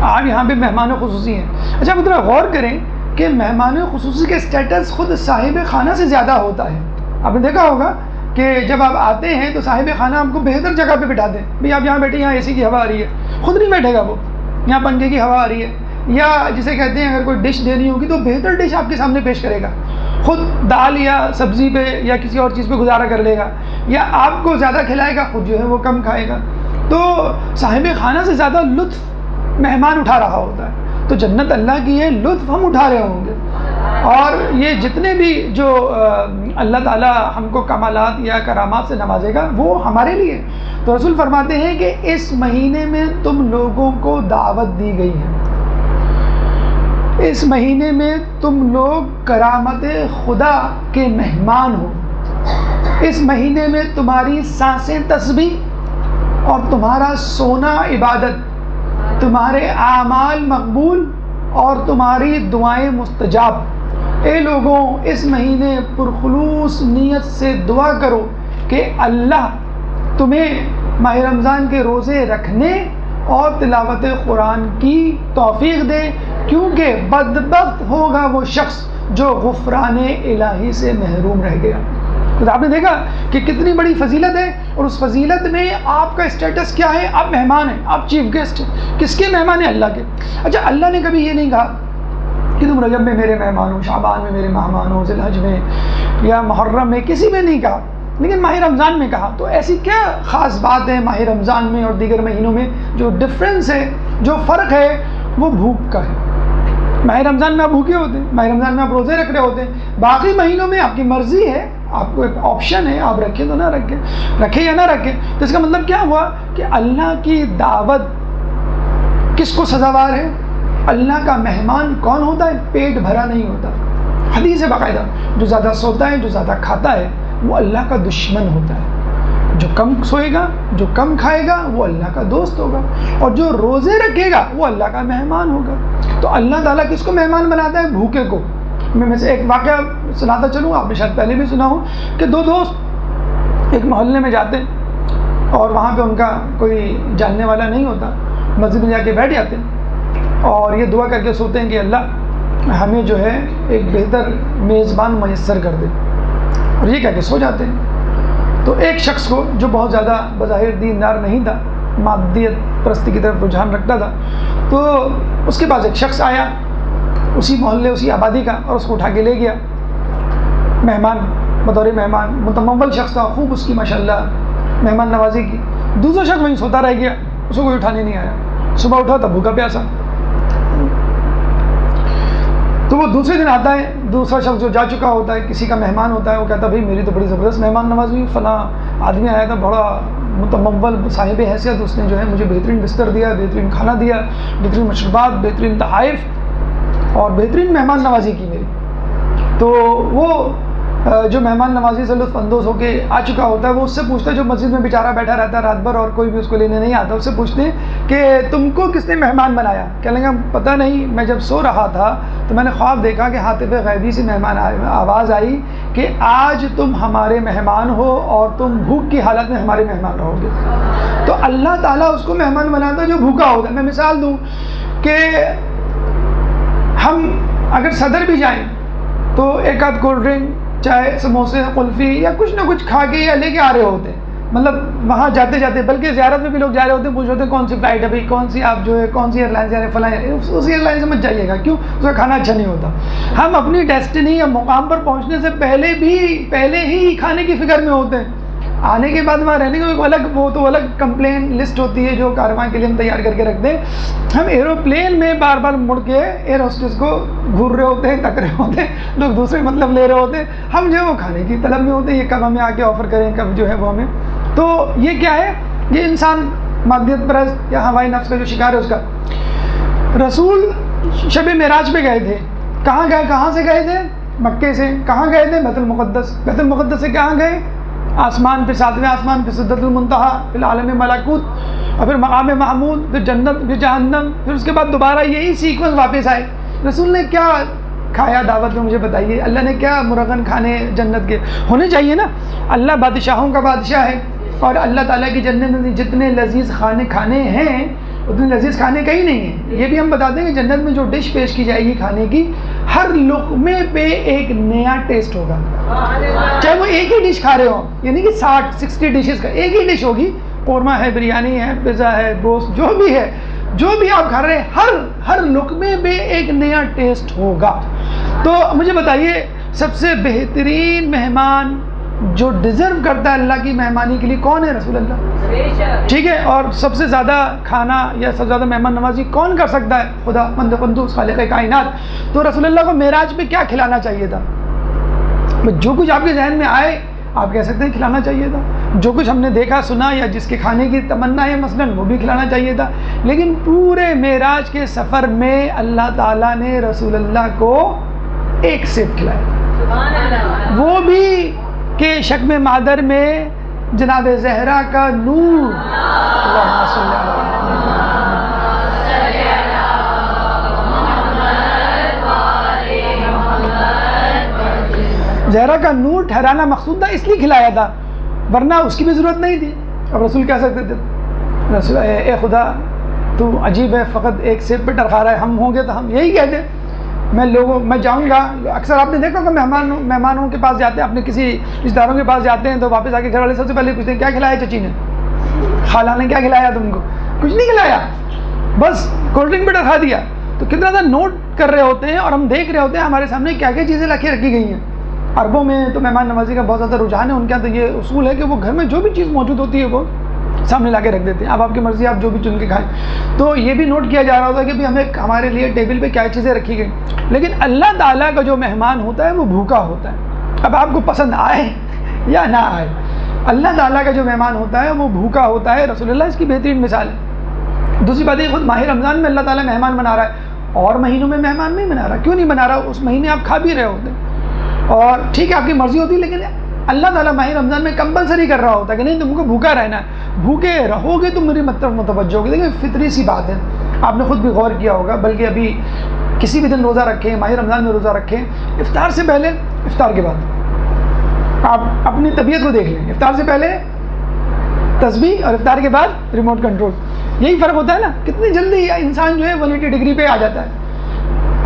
آپ یہاں پہ مہمان خصوصی ہیں. اچھا ذرا غور کریں کہ مہمان خصوصی کا اسٹیٹس خود صاحب خانہ سے زیادہ ہوتا ہے. آپ نے دیکھا ہوگا کہ جب آپ آتے ہیں تو صاحب خانہ آپ کو بہتر جگہ پہ بٹھاتے ہیں، بھئی آپ یہاں بیٹھے، یہاں اے سی کی ہوا آ رہی ہے، خود نہیں بیٹھے گا وہ، یہاں پنکھے کی ہوا آ رہی ہے. یا جسے کہتے ہیں اگر کوئی ڈش دینی ہوگی تو بہتر ڈش آپ کے سامنے پیش کرے گا، خود دال یا سبزی پہ یا کسی اور چیز پہ گزارا کر لے گا، یا آپ کو زیادہ کھلائے گا، خود جو ہے وہ کم کھائے گا. تو صاحب خانہ سے زیادہ لطف مہمان اٹھا رہا ہوتا ہے. تو جنت اللہ کی ہے، لطف ہم اٹھا رہے ہوں گے. اور یہ جتنے بھی جو اللہ تعالیٰ ہم کو کمالات یا کرامات سے نوازے گا وہ ہمارے لیے. تو رسول فرماتے ہیں کہ اس مہینے میں تم لوگوں کو دعوت دی گئی ہے، اس مہینے میں تم لوگ کرامت خدا کے مہمان ہو، اس مہینے میں تمہاری سانسیں تسبیح اور تمہارا سونا عبادت، تمہارے اعمال مقبول اور تمہاری دعائیں مستجاب. اے لوگوں اس مہینے پرخلوص نیت سے دعا کرو کہ اللہ تمہیں ماہ رمضان کے روزے رکھنے اور تلاوت قرآن کی توفیق دے، کیونکہ بدبخت ہوگا وہ شخص جو غفران الہی سے محروم رہ گیا. تو آپ نے دیکھا کہ کتنی بڑی فضیلت ہے، اور اس فضیلت میں آپ کا اسٹیٹس کیا ہے؟ آپ مہمان ہیں، آپ چیف گیسٹ ہیں. کس کے مہمان ہیں؟ اللہ کے. اچھا اللہ نے کبھی یہ نہیں کہا کہ تم رجب میں میرے مہمان ہو، شعبان میں میرے مہمان ہو، ذی الحج میں یا محرم میں، کسی میں نہیں کہا، لیکن ماہ رمضان میں کہا. تو ایسی کیا خاص بات ہے ماہ رمضان میں اور دیگر مہینوں میں؟ جو ڈفرینس ہے، جو فرق ہے، وہ بھوک کا ہے. ماہ رمضان میں آپ بھوکے ہوتے ہیں، ماہ رمضان میں آپ روزے رکھ رہے ہوتے ہیں. باقی مہینوں میں آپ کی مرضی ہے، آپ کو ایک آپشن ہے، آپ رکھیں تو نہ رکھیں، رکھیں یا نہ رکھیں. تو اس کا مطلب کیا ہوا کہ اللہ کی دعوت کس کو سزاوار ہے؟ اللہ کا مہمان کون ہوتا ہے؟ پیٹ بھرا نہیں ہوتا. حدیث ہے باقاعدہ، جو زیادہ سوتا ہے، جو زیادہ کھاتا ہے، وہ اللہ کا دشمن ہوتا ہے. جو کم سوئے گا، جو کم کھائے گا، وہ اللہ کا دوست ہوگا، اور جو روزے رکھے گا وہ اللہ کا مہمان ہوگا. تو اللہ تعالیٰ کس کو مہمان بناتا ہے؟ بھوکے کو. میں سے ایک واقعہ سناتا چلوں، آپ نے شاید پہلے بھی سنا ہو کہ دو دوست ایک محلے میں جاتے ہیں اور وہاں پہ ان کا کوئی جاننے والا نہیں ہوتا، مسجد میں جا کے بیٹھ جاتے ہیں اور یہ دعا کر کے سوتے ہیں کہ اللہ ہمیں جو ہے ایک بہتر میزبان میسر کر دے، اور یہ کہہ کے سو جاتے ہیں. تو ایک شخص کو جو بہت زیادہ بظاہر دیندار نہیں تھا، مادیت پرستی کی طرف رجحان رکھتا تھا، تو اس کے پاس ایک شخص آیا اسی محلے اسی آبادی کا، اور اس کو اٹھا کے لے گیا مہمان، بطور مہمان. متمول شخص تھا، خوب اس کی ماشاءاللہ مہمان نوازی کی. دوسرا شخص وہیں سوتا رہ گیا، اس کو کوئی اٹھانے نہیں آیا. صبح اٹھا تھا بھوکا پیاسا. تو وہ دوسرے دن آتا ہے، دوسرا شخص جو جا چکا ہوتا ہے، کسی کا مہمان ہوتا ہے، وہ کہتا ہے بھائی میری تو بڑی زبردست مہمان نوازی ہوئی، فلاں آدمی آیا تھا، بڑا متمول صاحب حیثیت، اس نے جو ہے مجھے بہترین بستر دیا، بہترین کھانا دیا، بہترین مشروبات، بہترین تحائف اور بہترین مہمان نوازی کی میری. تو وہ جو مہمان نوازی سے لطف اندوز ہو کے آ چکا ہوتا ہے، وہ اس سے پوچھتا ہے، جو مسجد میں بیچارہ بیٹھا رہتا ہے رات بھر اور کوئی بھی اس کو لینے نہیں آتا، اس سے پوچھتے ہیں کہ تم کو کس نے مہمان بنایا؟ کہنے لگا پتہ نہیں، میں جب سو رہا تھا تو میں نے خواب دیکھا کہ ہاتف غیبی سے مہمان آواز آئی کہ آج تم ہمارے مہمان ہو اور تم بھوک کی حالت میں ہمارے مہمان رہو گے. تو اللہ تعالیٰ اس کو مہمان بناتا ہے جو بھوکا ہوتا ہے. میں مثال دوں کہ ہم اگر صدر بھی جائیں تو ایک آدھ کولڈ ڈرنک، چائے، سموسے، قلفی یا کچھ نہ کچھ کھا کے یا لے کے آ رہے ہوتے ہیں. مطلب وہاں جاتے جاتے، بلکہ زیارت میں بھی لوگ جا رہے ہوتے ہیں، پوچھ رہے ہوتے ہیں کون سی فلائٹ ہے بھائی، کون سی آپ جو ہے کون سی ایئر لائن سے جا رہے ہیں، فلاں اس ایئر لائن سے مت جائیے گا. کیوں؟ اس کا کھانا اچھا نہیں ہوتا. ہم اپنی ڈیسٹنی یا مقام پر پہنچنے سے پہلے ہی کھانے کی فکر میں ہوتے ہیں. آنے کے بعد وہاں رہنے کا ایک الگ کمپلین لسٹ ہوتی ہے جو کارواں کے لیے ہم تیار کر کے رکھتے ہیں. ہم ایروپلین میں بار بار مڑ کے ایئر ہوسٹس کو گھور رہے ہوتے ہیں، تک رہے ہوتے ہیں، لوگ دوسرے مطلب لے رہے ہوتے ہیں، ہم جو ہے وہ کھانے کی طلب میں ہوتے ہیں، یہ کب ہمیں آ کے آفر کریں، کب جو ہے وہ ہمیں. تو یہ کیا ہے؟ یہ انسان مادیت پرست یا ہوائی نفس کا جو شکار ہے اس کا. رسول شب معراج پہ گئے تھے. کہاں گئے؟ کہاں سے گئے تھے؟ مکے سے. کہاں گئے تھے؟ بیت المقدس. بیت المقدس سے کہاں گئے؟ آسمان، پھر 7ویں آسمان، پھر سدرۃ المنتہا، پھر عالم ملکوت، اور پھر مقام محمود، پھر جنت، پھر جہنم، پھر اس کے بعد دوبارہ یہی سیکوینس واپس آئے. رسول نے کیا کھایا دعوت میں مجھے بتائیے؟ اللہ نے کیا مرغن کھانے جنت کے ہونے چاہیے نا. اللہ بادشاہوں کا بادشاہ ہے، اور اللہ تعالیٰ کی جنت میں جتنے لذیذ کھانے ہیں اتنے لذیذ کھانے کہیں نہیں ہیں. یہ بھی ہم بتاتے ہیں کہ جنت میں جو ڈش پیش کی جائے گی کھانے کی، ہر لقمے پہ ایک نیا ٹیسٹ ہوگا. چاہے وہ ایک ہی ڈش کھا رہے ہوں، یعنی کہ 60 ڈشز کا ایک ہی ڈش ہوگی، قورمہ ہے، بریانی ہے، پیزا ہے، گوشت، جو بھی ہے، جو بھی آپ کھا رہے ہیں، ہر لقمے پہ ایک نیا ٹیسٹ ہوگا. تو مجھے بتائیے سب سے بہترین مہمان جو ڈیزرو کرتا ہے اللہ کی مہمانی کے لیے کون ہے؟ رسول اللہ. ٹھیک ہے، اور سب سے زیادہ کھانا یا سب سے زیادہ مہمان نوازی کون کر سکتا ہے؟ خدا مند قدوس خالق کائنات. تو رسول اللہ کو معراج پہ کیا کھلانا چاہیے تھا؟ جو کچھ آپ کے ذہن میں آئے آپ کہہ سکتے ہیں کھلانا چاہیے تھا. جو کچھ ہم نے دیکھا سنا یا جس کے کھانے کی تمنا ہے مثلاً وہ بھی کھلانا چاہیے تھا. لیکن پورے معراج کے سفر میں اللہ تعالیٰ نے رسول اللہ کو ایک سیب کھلایا، وہ بھی کہ شکم مادر میں جناب زہرا کا نور. اللہم صلی علی زہرا کا نور ٹھہرانا مقصود تھا، اس لیے کھلایا تھا، ورنہ اس کی بھی ضرورت نہیں تھی. اب رسول کہہ سکتے تھے رسول اے خدا تو عجیب ہے، فقط ایک سیب پہ ٹرخا رہا ہے، ہم ہوں گے تو ہم یہی کہتے. میں جاؤں گا. اکثر آپ نے دیکھا کہ مہمانوں کے پاس جاتے ہیں، اپنے کسی رشتہ داروں کے پاس جاتے ہیں تو واپس آ کے گھر والے سب سے پہلے پوچھتے ہیں کیا کھلایا چچی نے، خالہ نے کیا کھلایا تم کو؟ کچھ نہیں کھلایا، بس کولڈ ڈرنک پہ ٹرخا دیا. تو کتنا زیادہ نوٹ کر رہے ہوتے ہیں اور ہم دیکھ رہے ہوتے ہیں ہمارے سامنے کیا کیا چیزیں رکھی گئی ہیں. عربوں میں تو مہمان نوازی کا بہت زیادہ رجحان ہے، ان کے یہاں تو یہ اصول ہے کہ وہ گھر میں جو بھی چیز موجود ہوتی ہے وہ سامنے لا کے رکھ دیتے ہیں. اب آپ کی مرضی، آپ جو بھی چن کے کھائیں. تو یہ بھی نوٹ کیا جا رہا ہوتا ہے کہ ہمیں ہمارے لیے ٹیبل پہ کیا چیزیں رکھی گئی. لیکن اللہ تعالیٰ کا جو مہمان ہوتا ہے وہ بھوکا ہوتا ہے. اب آپ کو پسند آئے یا نہ آئے، اللہ تعالیٰ کا جو مہمان ہوتا ہے وہ بھوکا ہوتا ہے. رسول اللہ اس کی بہترین مثال ہے. دوسری بات یہ، خود ماہ رمضان میں اللہ تعالیٰ مہمان بنا رہا ہے، اور مہینوں میں مہمان نہیں بنا رہا. کیوں نہیں بنا رہا؟ اس مہینے آپ کھا بھی رہے ہوتے ہیں، اور ٹھیک ہے آپ کی مرضی ہوتی ہے، لیکن اللہ تعالیٰ ماہ رمضان میں کمپلسری کر رہا ہوتا ہے کہ نہیں تم کو بھوکا رہنا ہے. بھوکے رہو گے تو میری طرف متوجہ ہوگی. دیکھیں فطری سی بات ہے، آپ نے خود بھی غور کیا ہوگا. بلکہ ابھی کسی بھی دن روزہ رکھیں، ماہ رمضان میں روزہ رکھیں، افطار سے پہلے افطار کے بعد آپ اپنی طبیعت کو دیکھ لیں. افطار سے پہلے تسبیح اور افطار کے بعد ریموٹ کنٹرول. یہی فرق ہوتا ہے نا. کتنی جلدی انسان جو ہے 180 ڈگری پہ آ جاتا ہے،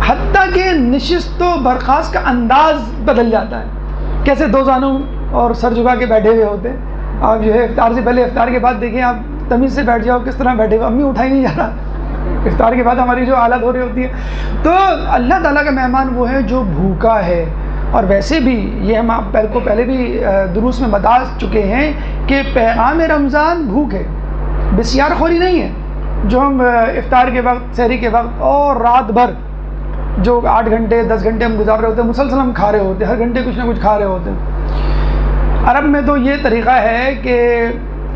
حتیٰ کہ نشست و برخاست کا انداز بدل جاتا ہے. کیسے دو زانوں اور سر جھکا کے بیٹھے ہوئے ہوتے ہیں. آپ جو ہے افطار سے پہلے افطار کے بعد دیکھیں، آپ تمیز سے بیٹھ جاؤ کس طرح بیٹھے ہوئے. امی اٹھائی نہیں جا رہا. افطار کے بعد ہماری جو حالت ہو رہی ہوتی ہے. تو اللہ تعالیٰ کا مہمان وہ ہے جو بھوکا ہے. اور ویسے بھی یہ ہم آپ کو پہلے بھی دروس میں بتا چکے ہیں کہ پیغام رمضان بھوک ہے، بسیار خوری نہیں ہے. جو ہم افطار کے وقت، سحری کے وقت اور رات بھر جو 8 گھنٹے 10 گھنٹے ہم گزار رہے ہوتے ہیں، مسلسل ہم کھا رہے ہوتے ہیں، ہر گھنٹے کچھ نہ کچھ کھا رہے ہوتے ہیں. عرب میں تو یہ طریقہ ہے کہ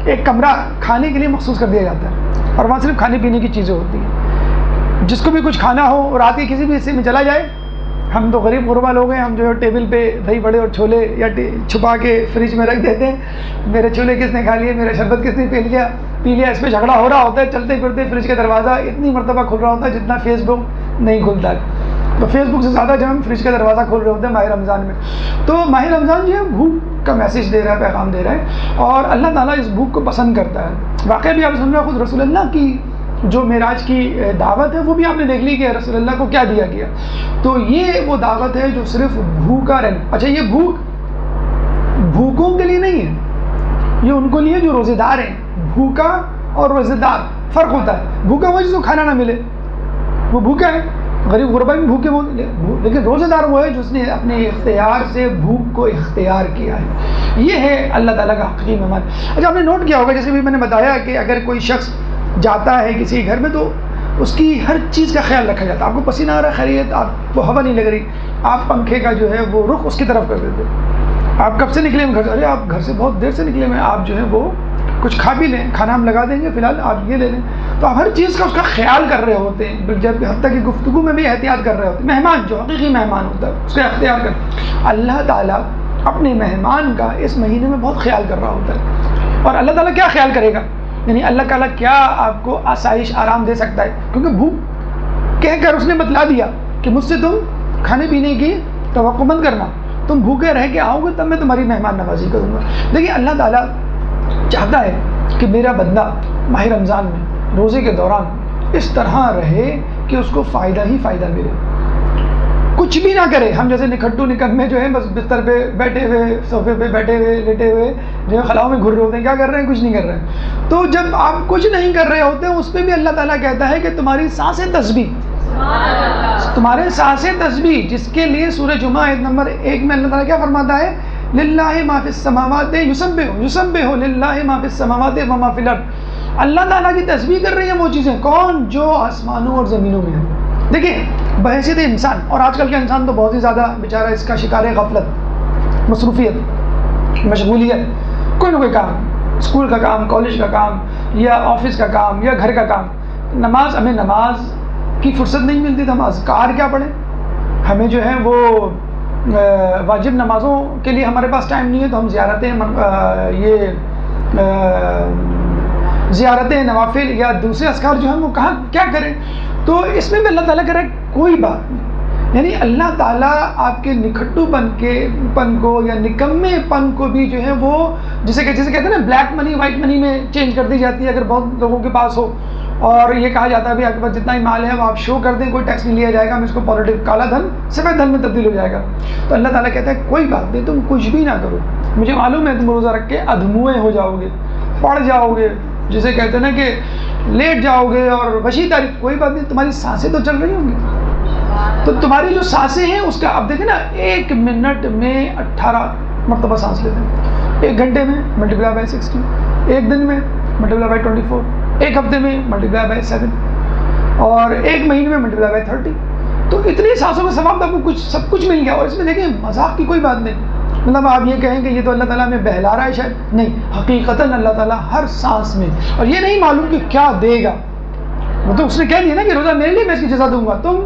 ایک کمرہ کھانے کے لیے مخصوص کر دیا جاتا ہے، اور وہاں صرف کھانے پینے کی چیزیں ہوتی ہیں. جس کو بھی کچھ کھانا ہو رات کے کسی بھی حصے میں چلا جائے. ہم تو غریب غربا لوگ ہیں، ہم جو ہے ٹیبل پہ دہی بڑے اور چھولے یا چھپا کے فریج میں رکھ دیتے ہیں. میرے چھولے کس نے کھا لیے، میرا شربت کس نے پی لیا. اس پہ جھگڑا ہو رہا ہوتا ہے. چلتے پھرتے فریج کا دروازہ اتنی مرتبہ کھل رہا ہوتا ہے جتنا فیس بک نہیں کھلتا. تو فیس بک سے زیادہ جب ہم فریج کا دروازہ کھول رہے ہوتے ہیں ماہ رمضان میں. تو ماہ رمضان جو ہے بھوک کا میسیج دے رہا ہے، پیغام دے رہا ہے، اور اللہ تعالیٰ اس بھوک کو پسند کرتا ہے. واقعی بھی آپ سن رہے ہیں، خود رسول اللہ کی جو معراج کی دعوت ہے وہ بھی آپ نے دیکھ لی کہ رسول اللہ کو کیا دیا گیا. تو یہ وہ دعوت ہے جو صرف بھوکا رہنا. اچھا، یہ بھوک بھوکوں کے لیے نہیں ہے، یہ ان کو لیے جو روزے دار ہیں. بھوکا اور روزے دار فرق ہوتا ہے. بھوکا وہ جس کو کھانا نہ ملے وہ بھوکا ہے، غریب غربا بھی بھوکے بولتے، لیکن روزے دار وہ ہے جس نے اپنے اختیار سے بھوک کو اختیار کیا ہے. یہ ہے اللہ تعالیٰ کا حقیقی مہمان. اچھا، آپ نے نوٹ کیا ہوگا جیسے بھی میں نے بتایا کہ اگر کوئی شخص جاتا ہے کسی گھر میں تو اس کی ہر چیز کا خیال رکھا جاتا ہے. آپ کو پسینہ آ رہا ہے، خیریت، آپ کو ہوا نہیں لگ رہی، آپ پنکھے کا جو ہے وہ رخ اس کی طرف کر دیتے. آپ کب سے نکلے ہیں گھر سے؟ ارے آپ گھر سے بہت دیر سے نکلے ہیں، آپ جو ہے وہ کچھ کھا بھی لیں، کھانا ہم لگا دیں گے، فی الحال آپ یہ لے لیں. تو آپ ہر چیز کا اس کا خیال کر رہے ہوتے ہیں، جب حتیٰ کہ گفتگو میں بھی احتیاط کر رہے ہوتے ہیں. مہمان جو حقیقی مہمان ہوتا ہے اس کا اختیار کر. اللہ تعالیٰ اپنے مہمان کا اس مہینے میں بہت خیال کر رہا ہوتا ہے. اور اللہ تعالیٰ کیا خیال کرے گا؟ یعنی اللہ تعالیٰ کیا آپ کو آسائش آرام دے سکتا ہے؟ کیونکہ بھوک کہہ کر اس نے بتلا دیا کہ مجھ سے تم کھانے پینے کی توقع مت کرنا، تم بھوکے رہ کے آؤ گے تب میں تمہاری مہمان نوازی کروں گا. دیکھیے اللہ تعالیٰ چاہتا ہے کہ میرا بندہ ماہ رمضان میں روزے کے دوران اس طرح رہے کہ اس کو فائدہ ہی فائدہ ملے، کچھ بھی نہ کرے. ہم جیسے نکھٹو نکمے جو ہیں بس بستر پہ بیٹھے ہوئے، صوفے پہ بیٹھے ہوئے، لیٹے ہوئے جو ہے خلاؤں میں گھر رہے ہوتے ہیں، کیا کر رہے ہیں؟ کچھ نہیں کر رہے ہیں. تو جب آپ کچھ نہیں کر رہے ہوتے ہیں اس پہ بھی اللہ تعالیٰ کہتا ہے کہ تمہاری سانسیں تسبیح، تمہارے سانسیں تسبیح، جس کے لیے سورہ جمعہ آیت نمبر 1 میں اللہ تعالیٰ کیا فرماتا ہے؟ للہ ما فی السماوات یسبح للہ ما فی السماوات و ما فی الارض. اللہ تعالیٰ کی تسبیح کر رہی ہیں وہ چیزیں کون؟ جو آسمانوں اور زمینوں میں ہیں. دیکھیں بحیثیت انسان، اور آج کل کے انسان تو بہت ہی زیادہ بیچارہ اس کا شکار ہے، غفلت، مصروفیت، مشغولیت، کوئی نہ کوئی کام، اسکول کا کام، کالج کا کام، یا آفس کا کام، یا گھر کا کام. نماز، ہمیں نماز کی فرصت نہیں ملتی، تو ہم اذکار کیا پڑھیں؟ ہمیں جو ہے وہ واجب نمازوں کے لیے ہمارے پاس ٹائم نہیں ہے، تو ہم زیارتیں نوافل یا دوسرے اذکار جو ہیں وہ کہاں کیا کریں؟ تو اس میں بھی اللہ تعالیٰ کہہ رہا ہے کوئی بات نہیں. یعنی اللہ تعالیٰ آپ کے نکھٹو پن کو یا نکمے پن کو بھی جو ہے وہ جسے کہتے ہیں نا بلیک منی وائٹ منی میں چینج کر دی جاتی ہے. اگر بہت لوگوں کے پاس ہو اور یہ کہا جاتا ہے بھی آپ کے پاس جتنا ہی مال ہے وہ آپ شو کر دیں، کوئی ٹیکس نہیں لیا جائے گا، ہم اس کو پازیٹیو کالا دھن سفید دھن میں تبدیل ہو جائے گا. تو اللہ تعالیٰ کہتا ہے کوئی بات نہیں، تم کچھ بھی نہ کرو، مجھے معلوم ہے تم روزہ رکھ کے ادھموئے ہو جاؤ گے، پڑ جاؤ گے، جسے کہتے ہیں نا کہ لیٹ جاؤ گے اور وسیع تاریخ. کوئی بات نہیں، تمہاری سانسیں تو چل رہی ہوں گی. تو تمہاری جو سانسیں ہیں اس کا اب دیکھیں نا، 1 منٹ میں 18 مرتبہ سانس لیتے ہیں، 1 گھنٹے میں ملٹیپلائی بائی 60، 1 دن میں ملٹیپلائی بائی 24، 1 ہفتے میں ملٹیپلائی بائی 7، اور 1 مہینے میں ملٹیپلائی بائی 30. تو اتنی سانسوں کا ثواب آپ کو سب کچھ مل گیا. اور اس میں دیکھیں مذاق کی کوئی بات نہیں. مطلب آپ یہ کہیں کہ یہ تو اللہ تعالیٰ میں بہلا رہا ہے، شاید نہیں، حقیقتاً اللہ تعالیٰ ہر سانس میں، اور یہ نہیں معلوم کہ کیا دے گا. وہ تو اس نے کہہ دیا نا کہ روزہ میرے لیے، میں اس کی جزا دوں گا. تم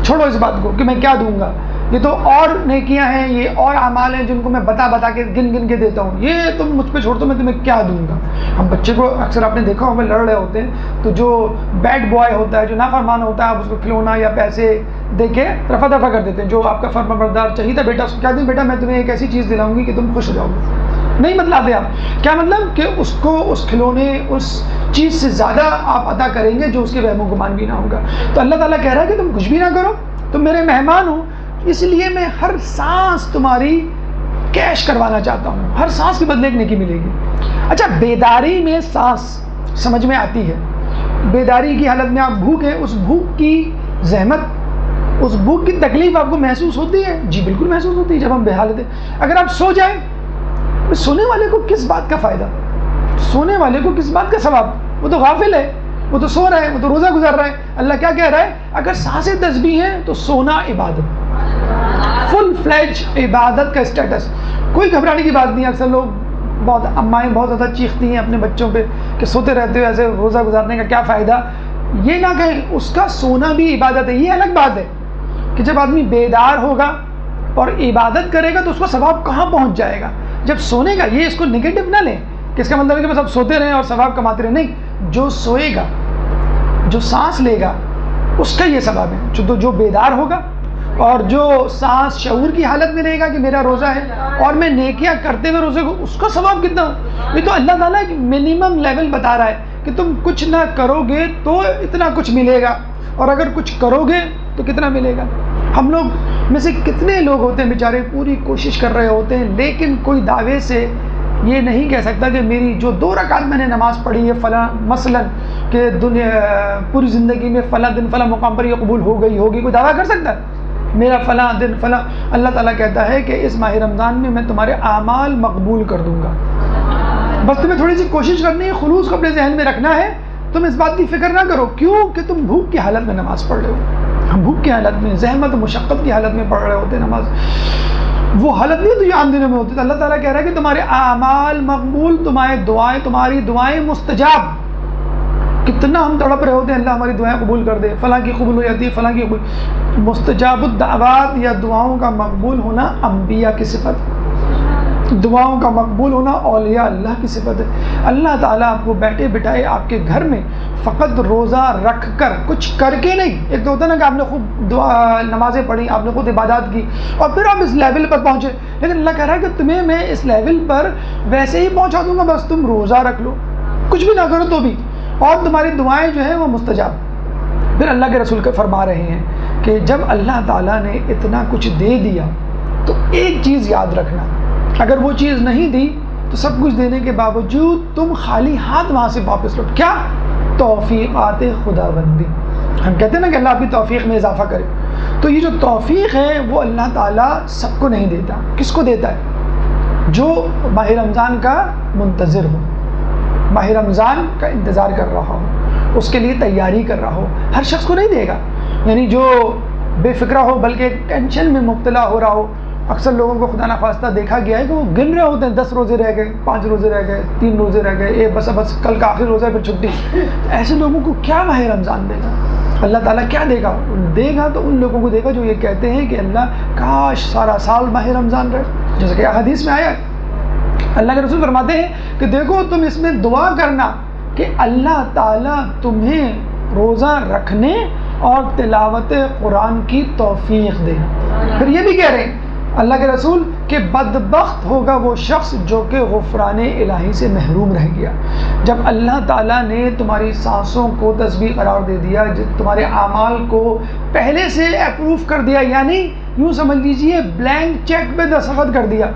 چھوڑو اس بات کو کہ میں کیا دوں گا، یہ تو اور نیکیاں ہیں، یہ اور اعمال ہیں جن کو میں بتا کے گن کے دیتا ہوں. یہ تم مجھ پہ چھوڑ دو، میں تمہیں کیا دوں گا. ہم بچے کو اکثر آپ نے دیکھا ہوگا لڑ رہے ہوتے ہیں، تو جو بیڈ بوائے ہوتا ہے، جو نافرمان ہوتا ہے، آپ اس کو کھلونا یا پیسے دے کے رفع دفع کر دیتے ہیں. جو آپ کا فرما بردار چاہیے تھا بیٹا، اس کو کیا دیں بیٹا میں تمہیں ایک ایسی چیز دلاؤں گی کہ تم خوش ہو جاؤ گے. نہیں بتلاتے آپ کیا مطلب کہ اس کو اس کھلونے اس چیز سے زیادہ آپ عطا کریں گے جو اس کے وہم و گمان بھی نہ ہوگا. تو اللہ تعالیٰ کہہ رہا ہے کہ تم کچھ بھی نہ کرو، تم میرے مہمان ہو، اس لیے میں ہر سانس تمہاری کیش کروانا چاہتا ہوں، ہر سانس کے بدلے ایک نیکی ملے گی. اچھا بیداری میں سانس سمجھ میں آتی ہے، بیداری کی حالت میں آپ بھوک ہے، اس بھوک کی زحمت، اس بھوک کی تکلیف آپ کو محسوس ہوتی ہے؟ جی بالکل محسوس ہوتی ہے. جب ہم بے حالت ہیں، اگر آپ سو جائیں، سونے والے کو کس بات کا فائدہ، سونے والے کو کس بات کا ثواب؟ وہ تو غافل ہے، وہ تو سو رہا ہے، وہ تو روزہ گزار رہا ہے. اللہ کیا کہہ رہا ہے؟ اگر سانسیں تسبیح ہیں تو سونا عبادت، فل فلیج عبادت کا اسٹیٹس. کوئی گھبرانے کی بات نہیں. اکثر لوگ بہت امائیں بہت زیادہ چیختی ہیں اپنے بچوں پہ کہ سوتے رہتے ہو، ایسے روزہ گزارنے کا کیا فائدہ. یہ نہ کہیں اس کا سونا بھی عبادت ہے. یہ الگ بات ہے کہ جب آدمی بیدار ہوگا اور عبادت کرے گا تو اس کو ثواب کہاں پہنچ جائے گا. جب سونے گا، یہ اس کو نگیٹو نہ لیں کہ اس کا مطلب ہے کہ بس اب سوتے رہیں اور ثواب کماتے رہیں. نہیں، جو سوئے گا، جو سانس لے گا، اس کا یہ ثواب ہے. جو بیدار ہوگا اور جو سانس شعور کی حالت میں رہے گا کہ میرا روزہ ہے اور میں نیکیاں کرتے ہوئے روزے کو، اس کا ثواب کتنا ہو. یہ تو اللہ تعالیٰ ایک منیمم لیول بتا رہا ہے کہ تم کچھ نہ کرو گے تو اتنا کچھ ملے گا، اور اگر کچھ کرو گے تو کتنا ملے گا. ہم لوگ میں سے کتنے لوگ ہوتے ہیں بیچارے پوری کوشش کر رہے ہوتے ہیں، لیکن کوئی دعوے سے یہ نہیں کہہ سکتا کہ میری جو 2 رکعت میں نے نماز پڑھی ہے فلاں مثلا کہ دنیا پوری زندگی میں فلاں دن فلاں مقام پر یہ قبول ہو گئی ہوگی. کوئی دعویٰ کر سکتا ہے میرا فلاں دن فلاں؟ اللہ تعالیٰ کہتا ہے کہ اس ماہ رمضان میں تمہارے اعمال مقبول کر دوں گا. بس تمہیں تھوڑی سی کوشش کرنی ہے، خلوص کو اپنے ذہن میں رکھنا ہے. تم اس بات کی فکر نہ کرو کیوں کہ تم بھوک کی حالت میں نماز پڑھ رہے ہو. ہم بھوک کی حالت میں، زحمت و مشقت کی حالت میں پڑھ رہے ہوتے ہیں نماز. وہ حالت نہیں تو یہ عام دنوں میں ہوتی. تو اللہ تعالیٰ کہہ رہا ہے کہ تمہارے اعمال مقبول، تمہاری دعائیں مستجاب. کتنا ہم تڑپ رہے ہوتے ہیں اللہ ہماری دعائیں قبول کر دے، فلاں کی قبول ہو جاتی ہے، فلاں کی قبول. مستجاب الدعوات یا دعاؤں کا مقبول ہونا انبیاء کی صفت. دعاؤں کا مقبول ہونا اولیاء اللہ کی صفت ہے۔ اللہ تعالیٰ آپ کو بیٹھے بٹھائے آپ کے گھر میں فقط روزہ رکھ کر، کچھ کر کے نہیں۔ ایک تو ہوتا ہے نا کہ آپ نے خود دعا نمازیں پڑھی، آپ نے خود عبادات کی اور پھر آپ اس لیول پر پہنچے، لیکن اللہ کہہ رہا ہے کہ تمہیں میں اس لیول پر ویسے ہی پہنچا دوں گا، بس تم روزہ رکھ لو، کچھ بھی نہ کرو تو بھی، اور تمہاری دعائیں جو ہیں وہ مستجاب۔ پھر اللہ کے رسول کے فرما رہے ہیں کہ جب اللہ تعالیٰ نے اتنا کچھ دے دیا تو ایک چیز یاد رکھنا، اگر وہ چیز نہیں دی تو سب کچھ دینے کے باوجود تم خالی ہاتھ وہاں سے واپس لوٹ، کیا؟ توفیقات خدا بندی۔ ہم کہتے ہیں نا کہ اللہ آپ کی توفیق میں اضافہ کرے، تو یہ جو توفیق ہے وہ اللہ تعالیٰ سب کو نہیں دیتا۔ کس کو دیتا ہے؟ جو ماہ رمضان کا منتظر ہو، ماہ رمضان کا انتظار کر رہا ہو، اس کے لیے تیاری کر رہا ہو، ہر شخص کو نہیں دے گا۔ یعنی جو بے فکرہ ہو بلکہ ایک ٹینشن میں مبتلا ہو رہا ہو، اکثر لوگوں کو خدا نخواستہ دیکھا گیا ہے کہ وہ گن رہے ہوتے ہیں 10 روزے رہ گئے، 5 روزے رہ گئے، 3 روزے رہ گئے، بس کل کا آخری روزہ ہے پھر چھٹی۔ ایسے لوگوں کو کیا ماہ رمضان دے گا؟ اللہ تعالیٰ کیا دے گا؟ دے گا تو ان لوگوں کو دے گا جو یہ کہتے ہیں کہ اللہ کاش سارا سال ماہ رمضان رہے، جیسے کہ حدیث میں آیا اللہ کے رسول فرماتے ہیں کہ دیکھو تم اس میں دعا کرنا کہ اللہ تعالیٰ تمہیں روزہ رکھنے اور تلاوت قرآن کی توفیق دے۔ پھر یہ بھی کہہ رہے ہیں اللہ کے رسول کہ بدبخت ہوگا وہ شخص جو کہ غفران الہی سے محروم رہ گیا۔ جب اللہ تعالیٰ نے تمہاری سانسوں کو تسبیح قرار دے دیا، تمہارے اعمال کو پہلے سے اپروو کر دیا، یعنی یوں سمجھ لیجئے بلینک چیک پہ دستخط کر دیا،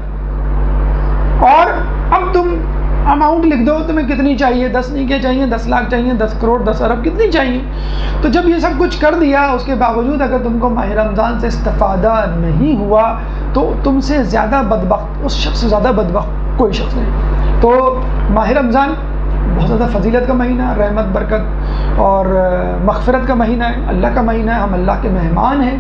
اور اب تم اماؤنٹ لکھ دو تمہیں کتنی چاہیے، 10 نہیں کیا چاہیے، 10 لاکھ چاہیے، 10 کروڑ، 10 ارب، کتنی چاہیے۔ تو جب یہ سب کچھ کر دیا اس کے باوجود اگر تم کو ماہ رمضان سے استفادہ نہیں ہوا تو تم سے زیادہ بدبخت، اس شخص سے زیادہ بدبخت کوئی شخص نہیں۔ تو ماہ رمضان بہت زیادہ فضیلت کا مہینہ، رحمت، برکت اور مغفرت کا مہینہ ہے، اللہ کا مہینہ ہے، ہم اللہ کے مہمان ہیں۔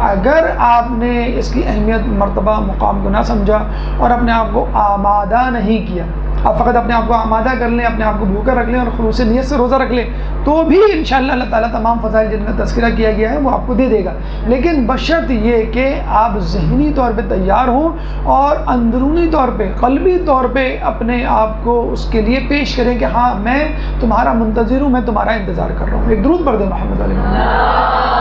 اگر آپ نے اس کی اہمیت، مرتبہ، مقام کو نہ سمجھا اور اپنے آپ کو آمادہ نہیں کیا، آپ فقط اپنے آپ کو آمادہ کر لیں، اپنے آپ کو بھوکا رکھ لیں اور خلوص نیت سے روزہ رکھ لیں تو بھی انشاءاللہ اللہ تعالیٰ تمام فضائل جن کا تذکرہ کیا گیا ہے وہ آپ کو دے دے گا، لیکن بشرط یہ کہ آپ ذہنی طور پہ تیار ہوں اور اندرونی طور پہ، قلبی طور پہ اپنے آپ کو اس کے لیے پیش کریں کہ ہاں میں تمہارا منتظر ہوں، میں تمہارا انتظار کر رہا ہوں۔ ایک درود پڑھ دیں محمد علیہ وسلم۔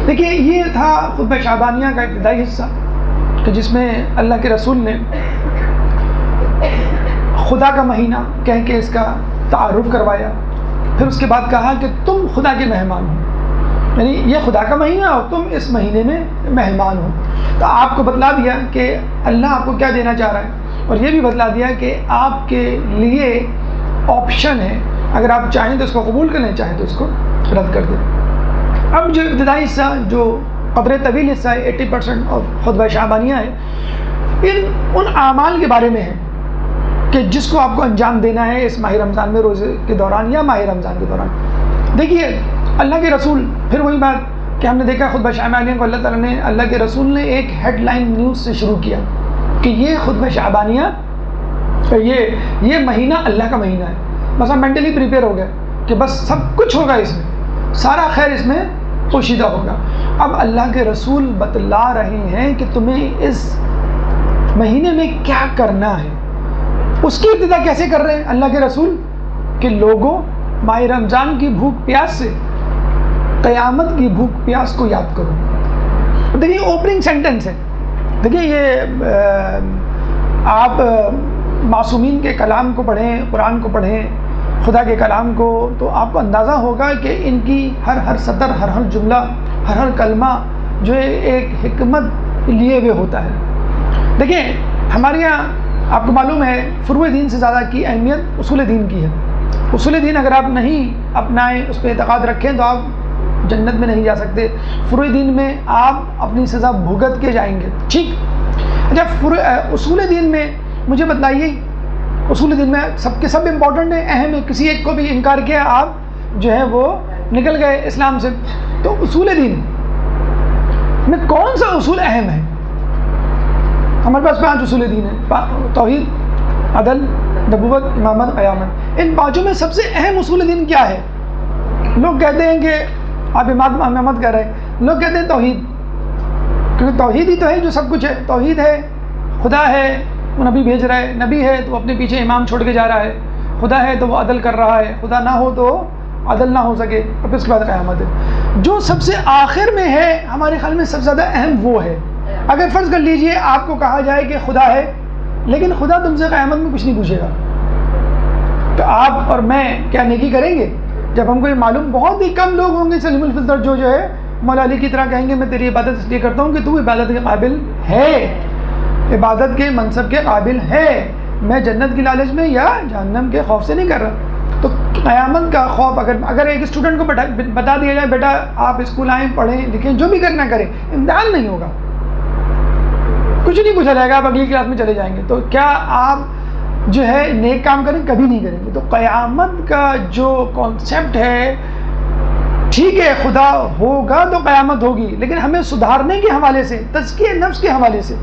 دیکھیے یہ تھا خطبہ شعبانیہ کا ابتدائی حصہ کہ جس میں اللہ کے رسول نے خدا کا مہینہ کہہ کے اس کا تعارف کروایا، پھر اس کے بعد کہا کہ تم خدا کے مہمان ہو، یعنی یہ خدا کا مہینہ اور تم اس مہینے میں مہمان ہو۔ تو آپ کو بتلا دیا کہ اللہ آپ کو کیا دینا چاہ رہا ہے، اور یہ بھی بتلا دیا کہ آپ کے لیے آپشن ہے، اگر آپ چاہیں تو اس کو قبول کر لیں، چاہیں تو اس کو رد کر دیں۔ اب جو ابتدائی حصہ جو قدر طویل حصہ ہے 80% اور خطبہ شعبانیہ ہے، ان اعمال کے بارے میں ہے کہ جس کو آپ کو انجام دینا ہے اس ماہ رمضان میں، روزے کے دوران یا ماہ رمضان کے دوران۔ دیکھیے اللہ کے رسول، پھر وہی بات کہ ہم نے دیکھا خطبہ شعبانیہ کو اللہ تعالیٰ نے، اللہ کے رسول نے ایک ہیڈ لائن نیوز سے شروع کیا کہ یہ خطبہ شعبانیہ، یہ مہینہ اللہ کا مہینہ ہے، بس ہم مینٹلی پریپیئر ہو گئے کہ بس سب کچھ ہوگا اس میں، سارا خیر اس میں پوشیدہ ہوگا۔ اب اللہ کے رسول بتلا رہے ہیں کہ تمہیں اس مہینے میں کیا کرنا ہے۔ اس کی ابتدا کیسے کر رہے ہیں اللہ کے رسول کہ لوگوں ماہ رمضان کی بھوک پیاس سے قیامت کی بھوک پیاس کو یاد کرو۔ دیکھیے اوپننگ سینٹنس ہے، دیکھیے یہ آپ معصومین کے کلام کو پڑھیں، قرآن کو پڑھیں، خدا کے کلام کو، تو آپ کو اندازہ ہوگا کہ ان کی ہر سطر، ہر جملہ، ہر کلمہ جو ہے ایک حکمت لیے ہوئے ہوتا ہے۔ دیکھیں ہمارے یہاں آپ کو معلوم ہے فروع دین سے زیادہ کی اہمیت اصول دین کی ہے۔ اصول دین اگر آپ نہیں اپنائیں، اس پہ اعتقاد رکھیں تو آپ جنت میں نہیں جا سکتے، فروع دین میں آپ اپنی سزا بھگت کے جائیں گے، ٹھیک۔ اچھا اصول دین میں مجھے بتلائیے، اصول دین میں سب کے سب امپورٹنٹ ہیں، اہم ہے، کسی ایک کو بھی انکار کیا آپ جو ہے وہ نکل گئے اسلام سے۔ تو اصول دین میں کون سا اصول اہم ہے؟ ہمارے پاس 5 اصول دین ہیں، توحید، عدل، نبوت، امامت، قیامت۔ ان 5 میں سب سے اہم اصول دین کیا ہے؟ لوگ کہتے ہیں کہ آپ امامت کر رہے ہیں. لوگ کہتے ہیں توحید، کیونکہ توحید ہی تو ہے جو سب کچھ ہے. توحید ہے، خدا ہے وہ نبی بھیج رہا ہے، نبی ہے تو وہ اپنے پیچھے امام چھوڑ کے جا رہا ہے، خدا ہے تو وہ عدل کر رہا ہے، خدا نہ ہو تو عدل نہ ہو سکے، اور پھر اس کے بعد قیامت ہے. جو سب سے آخر میں ہے ہمارے خیال میں سب سے زیادہ اہم وہ ہے. اگر فرض کر لیجئے آپ کو کہا جائے کہ خدا ہے، لیکن خدا تم سے قیامت میں کچھ نہیں پوچھے گا، تو آپ اور میں کیا نیکی کریں گے؟ جب ہم کو یہ معلوم، بہت ہی کم لوگ ہوں گے سلیم الفطر جو ہے مولا علی کی طرح کہیں گے میں تیری عبادت اس لیے کرتا ہوں کہ تو عبادت کے قابل ہے، عبادت کے منصب کے قابل ہے، میں جنت کی لالچ میں یا جہنم کے خوف سے نہیں کر رہا. تو قیامت کا خوف اگر ایک اسٹوڈنٹ کو بتا دیا جائے بیٹا آپ اسکول آئیں پڑھیں لکھیں جو بھی کرنا کریں، امتحان نہیں ہوگا، کچھ نہیں پوچھا جائے گا، آپ اگلی کلاس میں چلے جائیں گے، تو کیا آپ جو ہے نیک کام کریں؟ کبھی نہیں کریں گے. تو قیامت کا جو کانسیپٹ ہے، ٹھیک ہے خدا ہوگا تو قیامت ہوگی، لیکن ہمیں سدھارنے کے حوالے سے، تزکیہ نفس کے حوالے سے،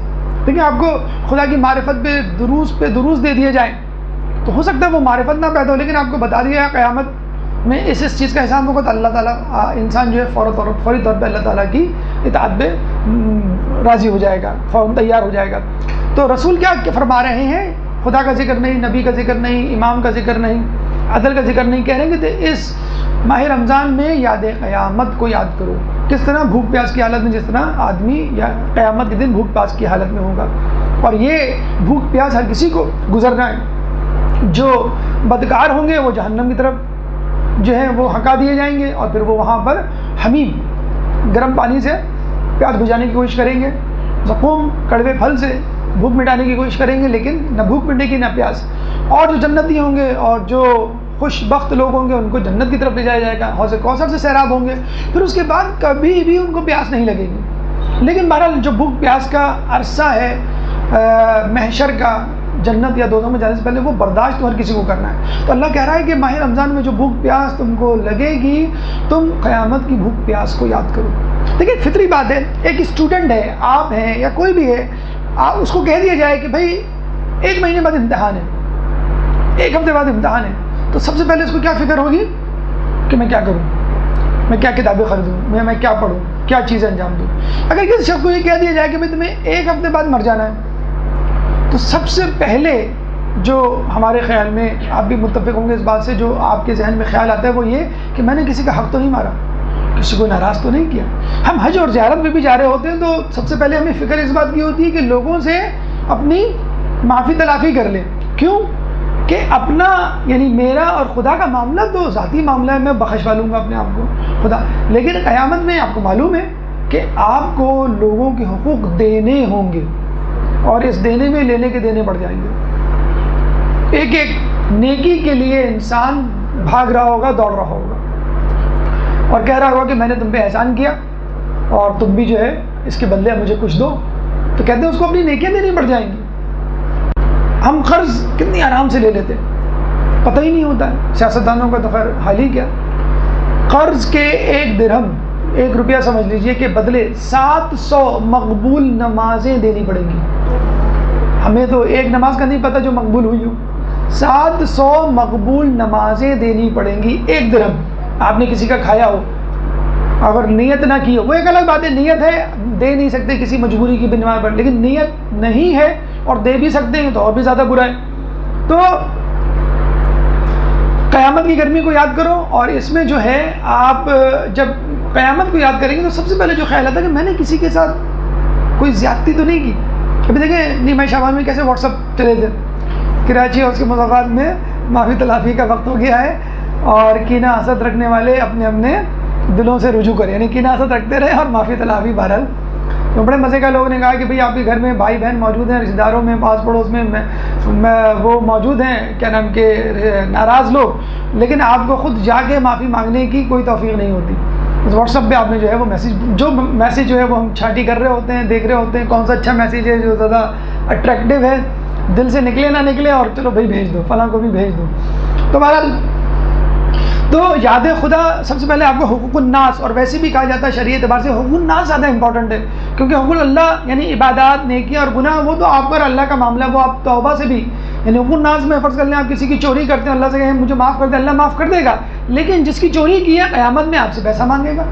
دیکھیں آپ کو خدا کی معرفت پہ دروس دے دیے جائیں تو ہو سکتا ہے وہ معرفت نہ پیدا ہو، لیکن آپ کو بتا دیا قیامت میں اس چیز کا احسان ہوگا تو اللہ تعالیٰ انسان جو ہے فوری طور پہ اللہ تعالیٰ کی اطاعت پہ راضی ہو جائے گا، فوراً تیار ہو جائے گا. تو رسول کیا فرما رہے ہیں؟ خدا کا ذکر نہیں، نبی کا ذکر نہیں، امام کا ذکر نہیں، عدل کا ذکر نہیں. کہہ رہے ہیں کہ اس ماہ رمضان میں یاد قیامت کو یاد کرو. کس طرح؟ بھوک پیاس کی حالت میں، جس طرح آدمی یا قیامت کے دن بھوک پیاس کی حالت میں ہوگا. اور یہ بھوک پیاس ہر کسی کو گزرنا ہے. جو بدکار ہوں گے وہ جہنم کی طرف جو ہے وہ ہکا دیے جائیں گے، اور پھر وہ وہاں پر حمیم گرم پانی سے پیاس بجھانے کی کوشش کریں گے، زقوم کڑوے پھل سے بھوک مٹانے کی کوشش کریں گے، لیکن نہ بھوک مٹے گی نہ پیاس. اور جو جنتی ہوں گے اور جو خوش بخت لوگ ہوں گے ان کو جنت کی طرف لے جایا جائے گا، حوض کوثر سے سیراب ہوں گے، پھر اس کے بعد کبھی بھی ان کو پیاس نہیں لگے گی. لیکن بہرحال جو بھوک پیاس کا عرصہ ہے محشر کا، جنت یا دوزخ میں جانے سے پہلے، وہ برداشت تو ہر کسی کو کرنا ہے. تو اللہ کہہ رہا ہے کہ ماہ رمضان میں جو بھوک پیاس تم کو لگے گی، تم قیامت کی بھوک پیاس کو یاد کرو. دیکھیں فطری بات ہے، ایک اسٹوڈنٹ ہے، آپ ہیں یا کوئی بھی ہے، اس کو کہہ دیا جائے کہ بھائی 1 مہینے بعد امتحان ہے، 1 ہفتے بعد امتحان ہے، تو سب سے پہلے اس کو کیا فکر ہوگی کہ میں کیا کروں، میں کیا کتابیں خریدوں، میں کیا پڑھوں، کیا چیزیں انجام دوں. اگر کسی شخص کو یہ کہہ دیا جائے کہ بھائی تمہیں 1 ہفتے بعد مر جانا ہے، تو سب سے پہلے جو ہمارے خیال میں، آپ بھی متفق ہوں گے اس بات سے، جو آپ کے ذہن میں خیال آتا ہے وہ یہ کہ میں نے کسی کا حق تو نہیں مارا، کسی کو ناراض تو نہیں کیا. ہم حج اور زیارت میں بھی جا رہے ہوتے ہیں تو سب سے پہلے ہمیں فکر اس بات کی ہوتی ہے کہ لوگوں سے اپنی معافی تلافی کر لیں. کیوں؟ کہ اپنا یعنی میرا اور خدا کا معاملہ تو ذاتی معاملہ ہے، میں بخشوا لوں گا اپنے آپ کو خدا. لیکن قیامت میں آپ کو معلوم ہے کہ آپ کو لوگوں کے حقوق دینے ہوں گے، اور اس دینے میں لینے کے دینے بڑھ جائیں گے. ایک ایک نیکی کے لیے انسان بھاگ رہا ہوگا، دوڑ رہا ہوگا، اور کہہ رہا ہوگا کہ میں نے تم پہ احسان کیا اور تم بھی جو ہے اس کے بدلے مجھے کچھ دو. تو کہتے ہیں اس کو اپنی نیکیاں دینی پڑ جائیں گی. ہم قرض کتنی آرام سے لے لیتے ہیں، پتہ ہی نہیں ہوتا ہے. سیاستدانوں کا تو خیر حال ہی کیا، قرض کے 1 درہم 1 روپیہ سمجھ لیجئے کہ بدلے 700 مقبول نمازیں دینی پڑیں گی. ہمیں تو ایک نماز کا نہیں پتہ جو مقبول ہوئی ہو. 700 مقبول نمازیں دینی پڑیں گی 1 درہم. آپ نے کسی کا کھایا ہو، اگر نیت نہ کی ہو، وہ ایک الگ بات ہے، نیت ہے دے نہیں سکتے کسی مجبوری کی بنیاد پر، لیکن نیت نہیں ہے اور دے بھی سکتے ہیں تو اور بھی زیادہ برا ہے. تو قیامت کی گرمی کو یاد کرو، اور اس میں جو ہے آپ جب قیامت کو یاد کریں گے تو سب سے پہلے جو خیال آتا ہے کہ میں نے کسی کے ساتھ کوئی زیادتی تو نہیں کی. ابھی دیکھیں نیمہ شعبان میں کیسے واٹس ایپ چلے تھے، کراچی اور اس کے مضافات میں معافی تلافی کا وقت ہو گیا ہے، اور کینہ حسد رکھنے والے اپنے اپنے دلوں سے رجوع کریں، یعنی کینہ حسد رکھتے رہے اور معافی تلافی بہرحال. تو بڑے مزے کا لوگوں نے کہا کہ بھئی آپ کے گھر میں بھائی بہن موجود ہیں، رشتہ داروں میں پاس پڑوس میں وہ موجود ہیں، کیا نام کے ناراض لوگ، لیکن آپ کو خود جا کے معافی مانگنے کی کوئی توفیق نہیں ہوتی. اس واٹس ایپ پہ آپ نے جو ہے وہ میسیج جو ہے وہ ہم چھانٹی کر رہے ہوتے ہیں، دیکھ رہے ہوتے ہیں کون سا اچھا میسیج ہے جو زیادہ اٹریکٹیو ہے، دل سے نکلے نہ نکلے، اور چلو بھائی بھیج دو، فلاں کو بھی بھیج دو. تو بہرحال تو یاد خدا سب سے پہلے آپ کو حقوق الناس، اور ویسے بھی کہا جاتا ہے شرعی اعتبار سے حقوق الناس زیادہ امپورٹنٹ ہے، کیونکہ حقوق اللہ یعنی عبادات، نیکیاں اور گناہ وہ تو آپ پر اللہ کا معاملہ، وہ آپ توبہ سے بھی یعنی حقوق الناس میں فرض کر لیں آپ کسی کی چوری کرتے ہیں، اللہ سے کہیں مجھے معاف کر دیں، اللہ معاف کر دے گا، لیکن جس کی چوری کی ہے قیامت میں آپ سے پیسہ مانگے گا،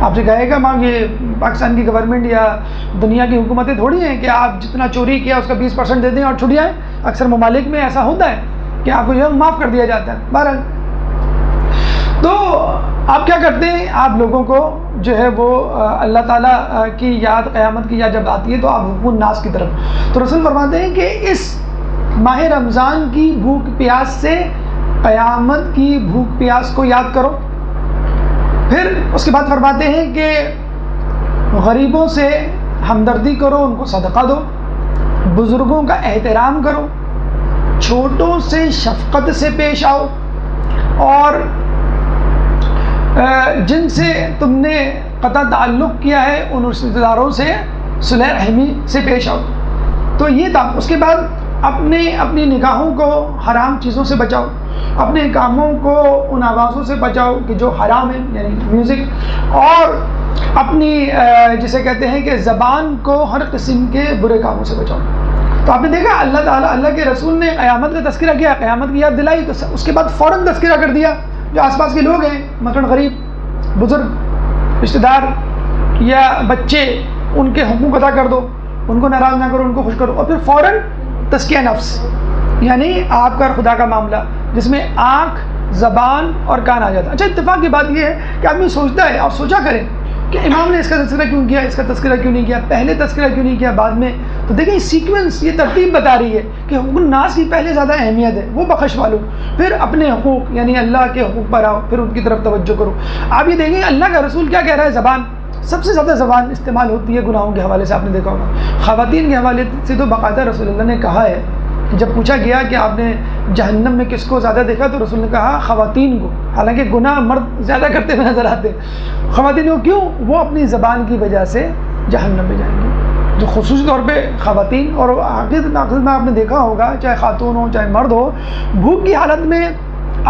آپ سے کہے گا ماں یہ پاکستان کی گورنمنٹ یا دنیا کی حکومتیں تھوڑی ہیں کہ آپ جتنا چوری کیا اس کا 20% دے دیں اور چھٹ جائیں. اکثر ممالک میں ایسا ہوتا ہے کہ آپ کو جو ہے معاف کر دیا جاتا ہے. بہرحال تو آپ کیا کرتے ہیں، آپ لوگوں کو جو ہے وہ اللہ تعالیٰ کی یاد، قیامت کی یاد جب آتی ہے تو آپ حقوق الناس کی طرف. تو رسول فرماتے ہیں کہ اس ماہ رمضان کی بھوک پیاس سے قیامت کی بھوک پیاس کو یاد کرو. پھر اس کے بعد فرماتے ہیں کہ غریبوں سے ہمدردی کرو، ان کو صدقہ دو، بزرگوں کا احترام کرو، چھوٹوں سے شفقت سے پیش آؤ، اور جن سے تم نے قطع تعلق کیا ہے ان رشتہ داروں سے صلح رحمی سے پیش آؤ. تو یہ تھا. اس کے بعد اپنی نگاہوں کو حرام چیزوں سے بچاؤ، اپنے کاموں کو ان آوازوں سے بچاؤ کہ جو حرام ہے یعنی میوزک، اور اپنی جسے کہتے ہیں کہ زبان کو ہر قسم کے برے کاموں سے بچاؤ. تو آپ نے دیکھا اللہ تعالیٰ، اللہ کے رسول نے قیامت کا تذکرہ کیا، قیامت کی یاد دلائی، تو اس کے بعد فوراً تذکرہ کر دیا جو آس پاس کے لوگ ہیں، مثلاً غریب، بزرگ، رشتہ دار یا بچے، ان کے حقوق ادا کر دو، ان کو ناراض نہ کرو، ان کو خوش کرو. اور پھر فوراً تزکیہ نفس، یعنی آپ کا خدا کا معاملہ جس میں آنکھ، زبان اور کان آ جاتا ہے. اچھا اتفاق کی بات یہ ہے کہ آدمی سوچتا ہے، اور سوچا کریں کہ امام نے اس کا تذکرہ کیوں کیا، اس کا تذکرہ کیوں نہیں کیا، پہلے تذکرہ کیوں نہیں کیا بعد میں. تو دیکھیں سیکوینس، یہ ترتیب بتا رہی ہے کہ حقوق الناس کی پہلے زیادہ اہمیت ہے، وہ بخش والو، پھر اپنے حقوق یعنی اللہ کے حقوق پر آؤ، پھر ان کی طرف توجہ کرو. آپ یہ دیکھیں اللہ کا رسول کیا کہہ رہا ہے، زبان سب سے زیادہ زبان استعمال ہوتی ہے گناہوں کے حوالے سے. آپ نے دیکھا ہوگا خواتین کے حوالے سے تو باقاعدہ رسول اللہ نے کہا ہے کہ جب پوچھا گیا کہ آپ نے جہنم میں کس کو زیادہ دیکھا تو رسول نے کہا خواتین کو، حالانکہ گناہ مرد زیادہ کرتے ہوئے نظر آتے ہیں. خواتین کو کیوں؟ وہ اپنی زبان کی وجہ سے جہنم میں جائیں گے. جو خصوصی طور پہ خواتین، اور آخر میں آپ نے دیکھا ہوگا چاہے خاتون ہو چاہے مرد ہو، بھوک کی حالت میں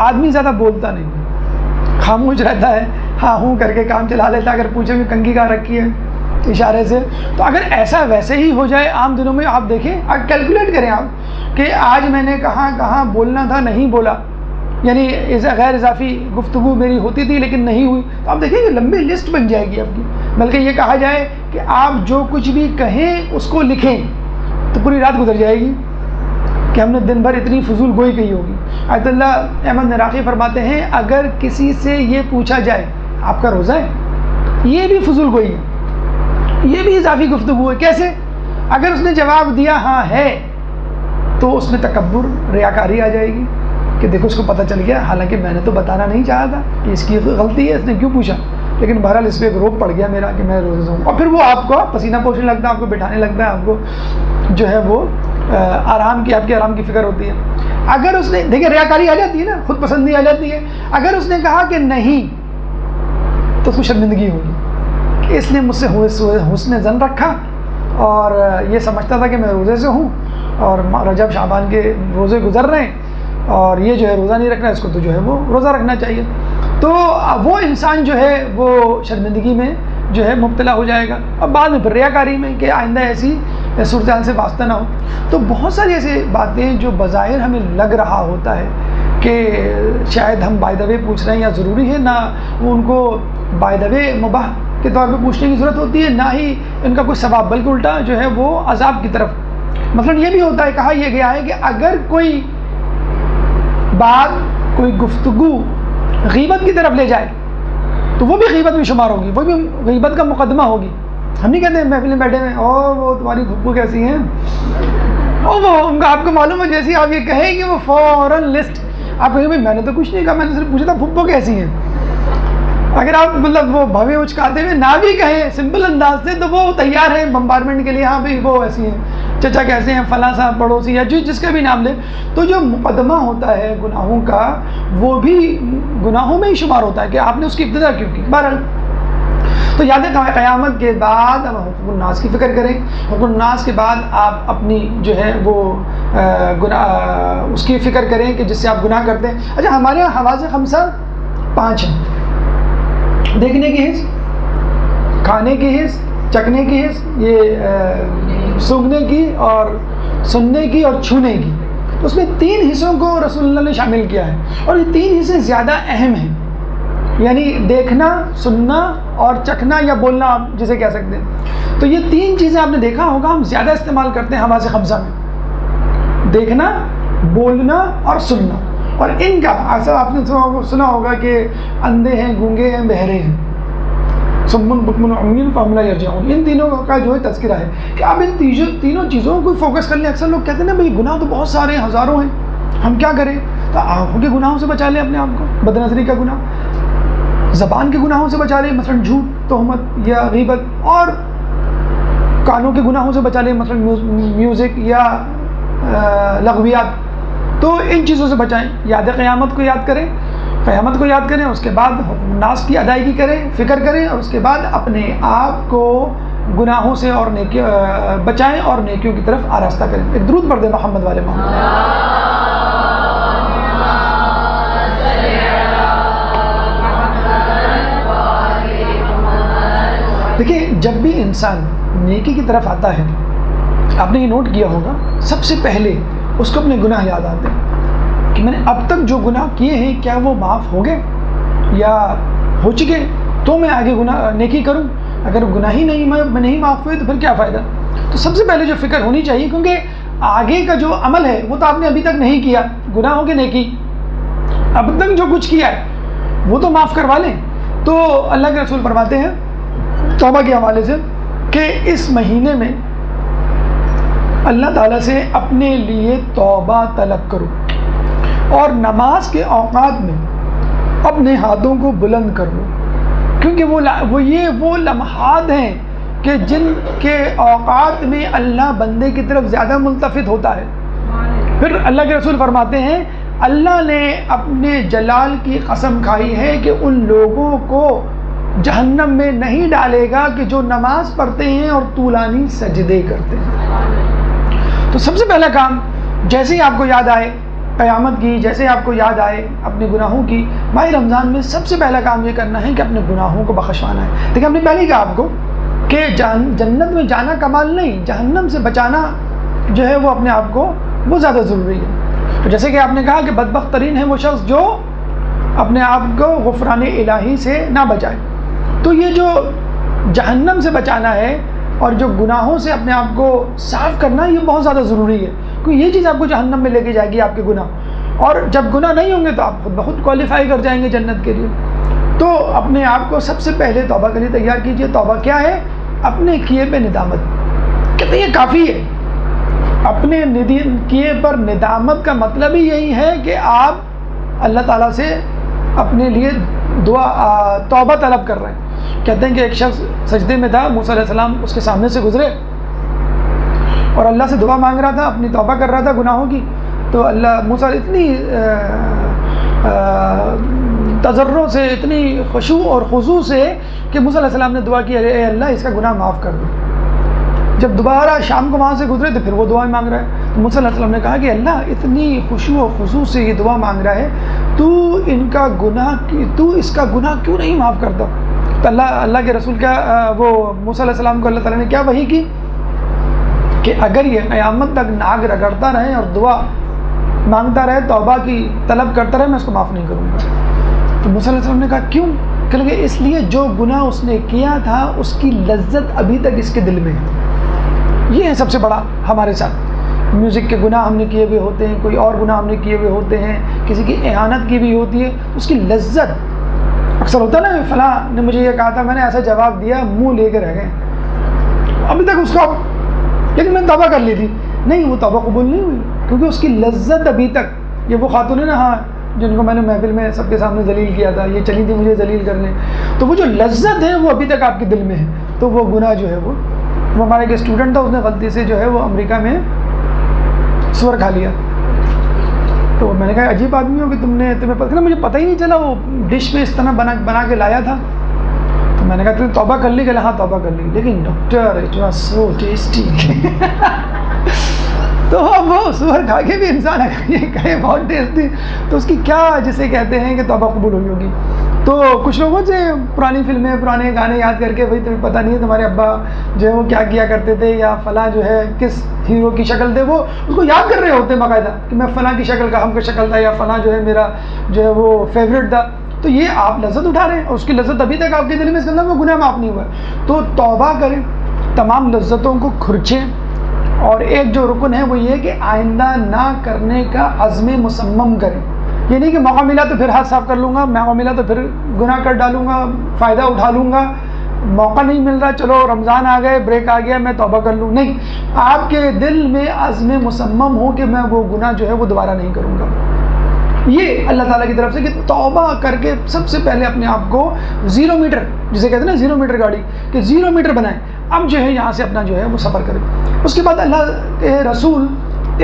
آدمی زیادہ بولتا نہیں، خاموش رہتا ہے، ہاں ہوں کر کے کام چلا لیتا. اگر پوچھے بھی کنگھی کہاں رکھی ہے اشارے سے. تو اگر ایسا ویسے ہی ہو جائے عام دنوں میں، آپ دیکھیں، اگر کیلکولیٹ کریں آپ کہ آج میں نے کہاں بولنا تھا نہیں بولا، یعنی غیر اضافی گفتگو میری ہوتی تھی لیکن نہیں ہوئی، تو آپ دیکھیں کہ لمبی لسٹ بن جائے گی آپ کی. بلکہ یہ کہا جائے کہ آپ جو کچھ بھی کہیں اس کو لکھیں تو پوری رات گزر جائے گی کہ ہم نے دن بھر اتنی فضول گوئی کہی ہوگی. آیت اللہ احمد نراقی فرماتے ہیں اگر کسی سے یہ پوچھا جائے آپ کا روزہ ہے، یہ بھی فضول گوئی ہے، یہ بھی اضافی گفتگو ہے. کیسے؟ اگر اس نے جواب دیا ہاں ہے تو اس میں تکبر، ریاکاری آ جائے گی کہ دیکھو اس کو پتہ چل گیا، حالانکہ میں نے تو بتانا نہیں چاہا تھا کہ اس کی غلطی ہے، اس نے کیوں پوچھا، لیکن بہرحال اس پہ ایک روپ پڑ گیا میرا کہ میں روزے سے ہوں. اور پھر وہ آپ کو پسینہ پوچھنے لگتا ہے، آپ کو بٹھانے لگتا ہے، آپ کو جو ہے وہ آرام کی، آپ کے آرام کی فکر ہوتی ہے. اگر اس نے دیکھیں ریاکاری آ جاتی ہے نا، خود پسندی آ جاتی ہے. اگر اس نے کہا کہ نہیں تو اس کو شرمندگی ہوگی کہ اس نے مجھ سے حسن ظن رکھا اور یہ سمجھتا تھا کہ میں روزے سے ہوں اور رجب شعبان کے روزے گزر رہے ہیں اور یہ جو ہے روزہ نہیں رکھنا، اس کو تو جو ہے وہ روزہ رکھنا چاہیے. تو وہ انسان جو ہے وہ شرمندگی میں جو ہے مبتلا ہو جائے گا، اور بعد میں پھر ریاکاری میں کہ آئندہ ایسی صورتحال سے واسطہ نہ ہو. تو بہت ساری ایسی باتیں جو بظاہر ہمیں لگ رہا ہوتا ہے کہ شاید ہم بائی دا وے پوچھ رہے ہیں یا ضروری ہے، نہ وہ ان کو بائی دا وے مباح کے طور پہ پوچھنے کی ضرورت ہوتی ہے، نہ ہی ان کا کوئی ثواب، بلکہ الٹا جو ہے وہ عذاب کی طرف. مثلا یہ بھی ہوتا ہے، کہا یہ گیا ہے کہ اگر کوئی بات، کوئی گفتگو غیبت کی طرف لے جائے تو وہ بھی غیبت میں شمار ہوگی، وہ بھی غیبت کا مقدمہ ہوگی. ہم نہیں کہتے ہیں محفل میں بیٹھے ہوئے اور وہ تمہاری پھپھو کیسی ہیں، اور وہ آپ کو معلوم ہے جیسی آپ یہ کہیں کہ وہ فوراً لسٹ آپ کہیں بھائی میں نے تو کچھ نہیں کہا، میں نے صرف پوچھا تھا پھپھو کیسی ہیں. اگر آپ مطلب وہ بھویں اچکاتے ہوئے نہ بھی کہیں سمپل انداز سے تو وہ تیار ہیں بمبارمنٹ کے لیے، ہاں بھائی وہ ایسی ہیں، چچا کیسے ہیں، فلاں صاحب پڑوسی، یا جس کا بھی نام لے. تو جو مقدمہ ہوتا ہے گناہوں کا وہ بھی گناہوں میں ہی شمار ہوتا ہے کہ آپ نے اس کی ابتدا کیوں کی. بہرحال تو یاد ہے قیامت کے بعد ہم حقوق الناس کی فکر کریں. حقوق الناس کے بعد آپ اپنی جو ہے وہ گناہ اس کی فکر کریں کہ جس سے آپ گناہ کرتے ہیں. اچھا ہمارے یہاں حواس خمسہ 5 ہیں، دیکھنے کی حس، کھانے کی حس، چکھنے کی حس، یہ سونگھنے کی اور سننے کی اور چھونے کی. تو اس میں 3 حصوں کو رسول اللہ نے شامل کیا ہے، اور یہ 3 حصے زیادہ اہم ہیں، یعنی دیکھنا، سننا اور چکھنا یا بولنا آپ جسے کہہ سکتے ہیں۔ تو یہ 3 چیزیں آپ نے دیکھا ہوگا ہم زیادہ استعمال کرتے ہیں حواس خمسہ میں، دیکھنا، بولنا اور سننا۔ اور ان کا ایسا آپ نے سنا ہوگا کہ اندھے ہیں، گونگے ہیں، بہرے ہیں، صم بکم عمی فہم لا یرجعون، ان تینوں کا جو ہے تذکرہ ہے کہ آپ ان تینوں چیزوں کو فوکس کر لیں۔ اکثر لوگ کہتے ہیں نا بھائی گناہ تو بہت سارے ہیں، ہزاروں ہیں، ہم کیا کریں؟ تو آنکھوں کے گناہوں سے بچا لیں اپنے آپ کو، بد نظری کا گناہ، زبان کے گناہوں سے بچا لیں، مثلا جھوٹ، تہمت یا غیبت، اور کانوں کے گناہوں سے بچا لیں، مثلا میوزک یا لغویات۔ تو ان چیزوں سے بچائیں، یاد قیامت کو یاد کریں، قیامت کو یاد کریں، اس کے بعد ناس کی ادائیگی کریں، فکر کریں، اور اس کے بعد اپنے آپ کو گناہوں سے اور بچائیں اور نیکیوں کی طرف آراستہ کریں۔ ایک درود پڑھ دیں محمد والے محمد۔ دیکھیں جب بھی انسان نیکی کی طرف آتا ہے، آپ نے یہ نوٹ کیا ہوگا، سب سے پہلے اس کو اپنے گناہ یاد آتے ہیں کہ میں نے اب تک جو گناہ کیے ہیں کیا وہ معاف ہو گئے یا ہو چکے، تو میں آگے نیکی کروں۔ اگر گناہ ہی نہیں میں نہیں معاف ہوئے تو پھر کیا فائدہ؟ تو سب سے پہلے جو فکر ہونی چاہیے، کیونکہ آگے کا جو عمل ہے وہ تو آپ نے ابھی تک نہیں کیا، گناہ ہو کے نیکی، اب تک جو کچھ کیا ہے وہ تو معاف کروا لیں۔ تو اللہ کے رسول فرماتے ہیں توبہ کے حوالے سے کہ اس مہینے میں اللہ تعالیٰ سے اپنے لیے توبہ طلب کرو، اور نماز کے اوقات میں اپنے ہاتھوں کو بلند کر لو، کیونکہ وہ لمحات ہیں کہ جن کے اوقات میں اللہ بندے کی طرف زیادہ ملتفت ہوتا ہے۔ پھر اللہ کے رسول فرماتے ہیں اللہ نے اپنے جلال کی قسم کھائی ہے کہ ان لوگوں کو جہنم میں نہیں ڈالے گا کہ جو نماز پڑھتے ہیں اور طولانی سجدے کرتے ہیں۔ تو سب سے پہلا کام، جیسے ہی آپ کو یاد آئے قیامت کی، جیسے آپ کو یاد آئے اپنے گناہوں کی، ماہ رمضان میں سب سے پہلا کام یہ کرنا ہے کہ اپنے گناہوں کو بخشوانا ہے۔ دیکھیں ہم نے پہلے ہی کہا آپ کو کہ جنت میں جانا کمال نہیں، جہنم سے بچانا جو ہے وہ اپنے آپ کو وہ زیادہ ضروری ہے۔ تو جیسے کہ آپ نے کہا کہ بدبخت ترین ہے وہ شخص جو اپنے آپ کو غفران الہی سے نہ بچائے۔ تو یہ جو جہنم سے بچانا ہے اور جو گناہوں سے اپنے آپ کو صاف کرنا، یہ بہت زیادہ ضروری ہے، کیونکہ یہ چیز آپ کو جہنم میں لے کے جائے گی، آپ کے گناہ۔ اور جب گناہ نہیں ہوں گے تو آپ خود بخود کوالیفائی کر جائیں گے جنت کے لیے۔ تو اپنے آپ کو سب سے پہلے توبہ کے لیے تیار کیجئے۔ توبہ کیا ہے؟ اپنے کیے پہ ندامت۔ کہتے ہیں یہ کافی ہے، اپنے کیے پر ندامت کا مطلب ہی یہی ہے کہ آپ اللہ تعالیٰ سے اپنے لیے توبہ طلب کر رہے ہیں۔ کہتے ہیں کہ ایک شخص سجدے میں تھا، موسیٰ علیہ السلام اس کے سامنے سے گزرے اور اللہ سے دعا مانگ رہا تھا، اپنی توبہ کر رہا تھا گناہوں کی۔ تو اللہ موسیٰ اتنی تضرع سے، اتنی خشوع اور خضوع سے کہ موسیٰ علیہ السلام نے دعا کی اے اللہ اس کا گناہ معاف کر دو۔ جب دوبارہ شام کو وہاں سے گزرے تو پھر وہ دعا مانگ رہا ہے۔ تو موسیٰ علیہ السلام نے کہا کہ اللہ اتنی خشوع و خضوع سے یہ دعا مانگ رہا ہے، تو اس کا گناہ کیوں نہیں معاف کرتا؟ تو اللہ کے رسول وہ موسیٰ علیہ السلام کو اللہ تعالیٰ نے کیا وحی کی کہ اگر یہ قیامت تک ناک رگڑتا رہے اور دعا مانگتا رہے، توبہ کی طلب کرتا رہے، میں اس کو معاف نہیں کروں گا۔ تو موسیٰ علیہ السلام نے کہا کیوں؟ کہ لگے اس لیے جو گناہ اس نے کیا تھا اس کی لذت ابھی تک اس کے دل میں ہے۔ یہ ہے سب سے بڑا ہمارے ساتھ، میوزک کے گناہ ہم نے کیے ہوئے ہوتے ہیں، کوئی اور گناہ ہم نے کیے ہوئے ہوتے ہیں، کسی کی اہانت کی بھی ہوتی ہے، اس کی لذت اکثر ہوتا ہے نا، فلاں نے مجھے یہ کہا تھا، میں نے ایسا جواب دیا، منہ لے کے رہ گئے، ابھی تک اس کو، لیکن میں نے توبہ کر لی تھی، نہیں وہ توبہ قبول نہیں ہوئی، کیونکہ اس کی لذت ابھی تک، یہ وہ خاتون ہے نا ہاں جن کو میں نے محفل میں سب کے سامنے ذلیل کیا تھا، یہ چلی تھی مجھے ذلیل کرنے، تو وہ جو لذت ہے وہ ابھی تک آپ کے دل میں ہے، تو وہ گناہ جو ہے وہ ہمارا ایک اسٹوڈنٹ تھا، اس نے غلطی سے جو ہے وہ امریکہ میں سور کھا لیا، تو میں نے کہا عجیب آدمی ہو کہ تمہیں پتہ نہیں، مجھے پتہ ہی نہیں چلا وہ ڈش میں اس طرح بنا کے لایا تھا، تو میں نے کہا تم نے توبہ کر لی؟ کہ ہاں توبہ کر لی، لیکن doctor it was so tasty. تو وہ سور کھا کے بھی انسان اگر یہ کہے بہت ٹیسٹی، تو اس کی کیا جسے کہتے ہیں کہ توبہ قبول ہوئی ہوگی۔ تو کچھ لوگوں سے پرانی فلمیں پرانے گانے یاد کر کے، بھائی تمہیں پتہ نہیں ہے تمہارے ابا جو ہے وہ کیا کیا کرتے تھے، یا فلاں جو ہے کس ہیرو کی شکل تھے، وہ اس کو یاد کر رہے ہوتے ہیں باقاعدہ کہ میں فلاں کی شکل کا ہم کا شکل تھا، یا فلاں جو ہے میرا جو ہے وہ فیوریٹ تھا. تو یہ آپ لذت اٹھا رہے ہیں، اور اس کی لذت ابھی تک آپ کے دل میں اس کے اندر وہ گناہ معاف نہیں ہوا ہے. تو توبہ کریں، تمام لذتوں کو کھرچیں، اور ایک جو رکن ہے وہ یہ کہ آئندہ نہ کرنے کا عزم مصمم کریں. یہ نہیں کہ موقع ملا تو پھر ہاتھ صاف کر لوں گا، موقع ملا تو پھر گناہ کر ڈالوں گا، فائدہ اٹھا لوں گا، موقع نہیں مل رہا چلو رمضان آ گئے، بریک آ گیا، میں توبہ کر لوں. نہیں، آپ کے دل میں عزم مصمم ہو کہ میں وہ گناہ جو ہے وہ دوبارہ نہیں کروں گا. یہ اللہ تعالیٰ کی طرف سے کہ توبہ کر کے سب سے پہلے اپنے آپ کو 0 میٹر، جسے کہتے ہیں نا 0 میٹر گاڑی، کہ 0 میٹر بنائیں. اب جو ہے یہاں سے اپنا جو ہے وہ سفر کریں. اس کے بعد اللہ کے رسول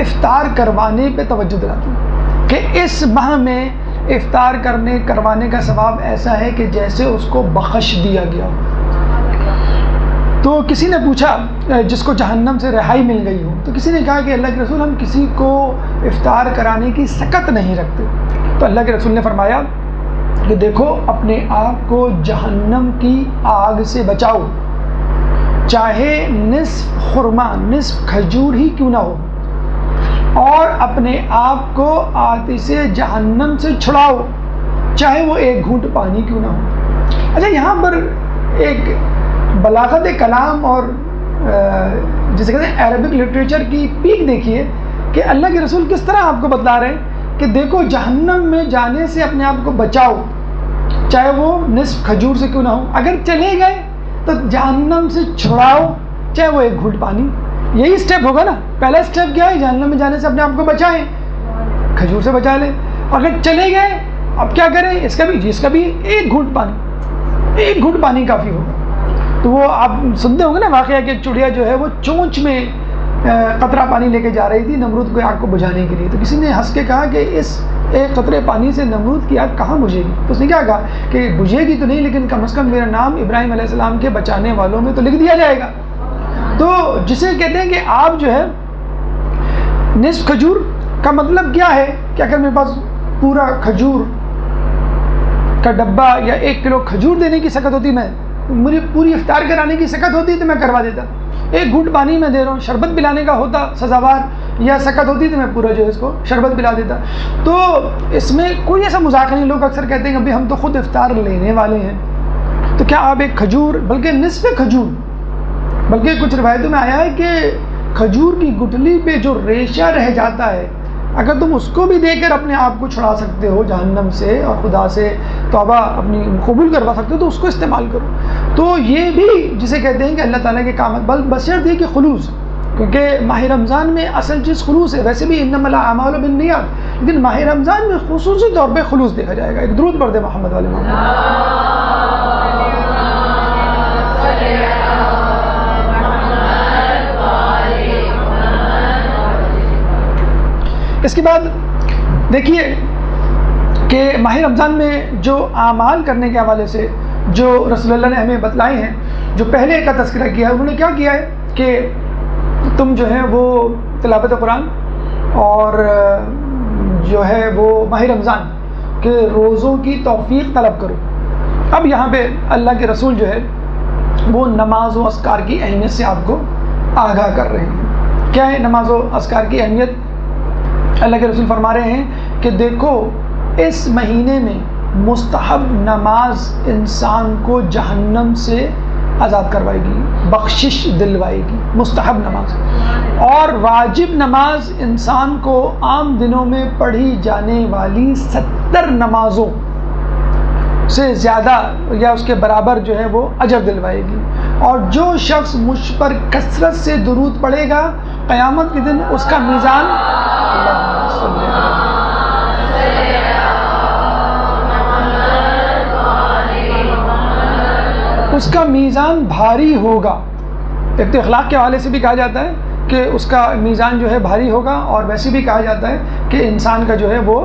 افطار کروانے پہ توجہ دلاتے ہیں کہ اس ماہ میں افطار کروانے کا ثواب ایسا ہے کہ جیسے اس کو بخش دیا گیا ہو. تو کسی نے پوچھا جس کو جہنم سے رہائی مل گئی ہو، تو کسی نے کہا کہ اللہ کے رسول ہم کسی کو افطار کرانے کی سکت نہیں رکھتے. تو اللہ کے رسول نے فرمایا کہ دیکھو اپنے آپ کو جہنم کی آگ سے بچاؤ، چاہے نصف خرما نصف کھجور ہی کیوں نہ ہو، اور اپنے آپ کو آتش جہنم سے چھڑاؤ، چاہے وہ ایک گھونٹ پانی کیوں نہ ہو. اچھا، یہاں پر ایک بلاغت کلام اور جسے کہتے ہیں عربک لٹریچر کی پیک دیکھیے کہ اللہ کے رسول کس طرح آپ کو بتلا رہے ہیں کہ دیکھو جہنم میں جانے سے اپنے آپ کو بچاؤ، چاہے وہ نصف کھجور سے کیوں نہ ہو. اگر چلے گئے تو جہنم سے چھڑاؤ، چاہے وہ ایک گھونٹ پانی. یہی اسٹیپ ہوگا نا. پہلا اسٹیپ کیا ہے؟ جہنم میں جانے سے اپنے آپ کو بچائیں، کھجور سے بچا لیں. اگر چلے گئے اب کیا کریں؟ اس کا بھی ایک گھونٹ پانی کافی ہوگا. تو وہ آپ سنتے ہوں گے نا واقعہ کہ ایک چڑیا جو ہے وہ چونچ میں قطرہ پانی لے کے جا رہی تھی نمرود کو آگ کو بجھانے کے لیے. تو کسی نے ہنس کے کہا کہ اس ایک قطرے پانی سے نمرود کی آگ کہاں بجھے گی؟ تو اس نے کیا کہا کہ بجھے گی تو نہیں، لیکن کم از کم میرا نام ابراہیم علیہ السلام کے بچانے والوں میں تو لکھ دیا جائے گا. تو جسے کہتے ہیں کہ آپ جو ہے نصف کھجور کا مطلب کیا ہے کہ اگر میرے پاس پورا کھجور کا ڈبہ یا 1 کلو کھجور دینے کی سکت ہوتی، مجھے پوری افطار کرانے کی سکت ہوتی تو میں کروا دیتا. ایک گھونٹ پانی میں دے رہا ہوں، شربت پلانے کا ہوتا سزاوار یا سکت ہوتی تو میں پورا جو ہے اس کو شربت پلا دیتا. تو اس میں کوئی ایسا مذاق نہیں. لوگ اکثر کہتے ہیں کہ ابھی ہم تو خود افطار لینے والے ہیں، تو کیا آپ ایک کھجور، بلکہ نصف کھجور، بلکہ کچھ روایتوں میں آیا ہے کہ کھجور کی گٹلی پہ جو ریشہ رہ جاتا ہے، اگر تم اس کو بھی دے کر اپنے آپ کو چھڑا سکتے ہو جہنم سے اور خدا سے توبہ اپنی قبول کروا سکتے ہو تو اس کو استعمال کرو. تو یہ بھی جسے کہتے ہیں کہ اللہ تعالیٰ کے کام، بشرط یہ کہ خلوص، کیونکہ ماہ رمضان میں اصل چیز خلوص ہے. ویسے بھی انما الاعمال بالنیات، لیکن ماہ رمضان میں خصوصی طور پہ خلوص دیکھا جائے گا. ایک درود پڑھ دے محمد والے محمد. اس کے بعد دیکھیے کہ ماہ رمضان میں جو اعمال کرنے کے حوالے سے جو رسول اللہ نے ہمیں بتلائے ہیں، جو پہلے کا تذکرہ کیا ہے، انہوں نے کیا کیا ہے کہ تم جو ہے وہ تلاوت قرآن اور جو ہے وہ ماہ رمضان کے روزوں کی توفیق طلب کرو. اب یہاں پہ اللہ کے رسول جو ہے وہ نماز و اذکار کی اہمیت سے آپ کو آگاہ کر رہے ہیں. کیا ہے نماز و اذکار کی اہمیت؟ اللہ کے رسول فرما رہے ہیں کہ دیکھو اس مہینے میں مستحب نماز انسان کو جہنم سے آزاد کروائے گی، بخشش دلوائے گی. مستحب نماز اور واجب نماز انسان کو عام دنوں میں پڑھی جانے والی 70 نمازوں سے زیادہ یا اس کے برابر جو ہے وہ اجر دلوائے گی. اور جو شخص مجھ پر کثرت سے درود پڑھے گا قیامت کے دن اس کا میزان اس کا میزان بھاری ہوگا. ایک تو اخلاق کے حوالے سے بھی کہا جاتا ہے کہ اس کا میزان جو ہے بھاری ہوگا، اور ویسے بھی کہا جاتا ہے کہ انسان کا جو ہے وہ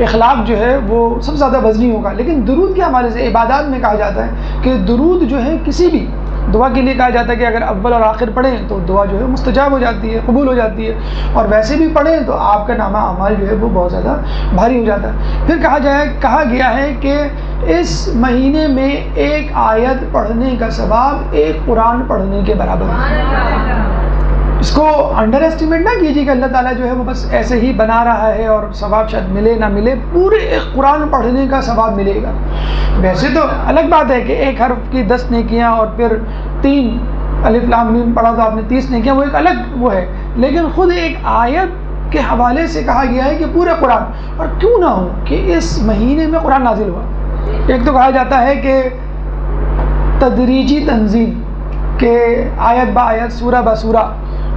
اخلاق جو ہے وہ سب سے زیادہ وزنی ہوگا. لیکن درود کے حوالے سے عبادات میں کہا جاتا ہے کہ درود جو ہے کسی بھی دعا کے لیے کہا جاتا ہے کہ اگر اول اور آخر پڑھیں تو دعا جو ہے مستجاب ہو جاتی ہے، قبول ہو جاتی ہے، اور ویسے بھی پڑھیں تو آپ کا نامہ اعمال جو ہے وہ بہت زیادہ بھاری ہو جاتا ہے۔ پھر کہا گیا ہے کہ اس مہینے میں ایک آیت پڑھنے کا ثواب ایک قرآن پڑھنے کے برابر ہے۔ اس کو انڈر ایسٹیمیٹ نہ کیجیے کہ اللہ تعالیٰ جو ہے وہ بس ایسے ہی بنا رہا ہے اور ثواب شاید ملے نہ ملے، پورے ایک قرآن پڑھنے کا ثواب ملے گا۔ ویسے تو الگ بات ہے کہ ایک حرف کی 10 نیکیاں اور پھر 3 الف لام میم پڑھا تو آپ نے 30 نیکیاں، وہ ایک الگ وہ ہے، لیکن خود ایک آیت کے حوالے سے کہا گیا ہے کہ پورے قرآن، اور کیوں نہ ہو کہ اس مہینے میں قرآن نازل ہوا۔ ایک تو کہا جاتا ہے کہ تدریجی تنزیل، کہ آیت با آیت سورہ با سورہ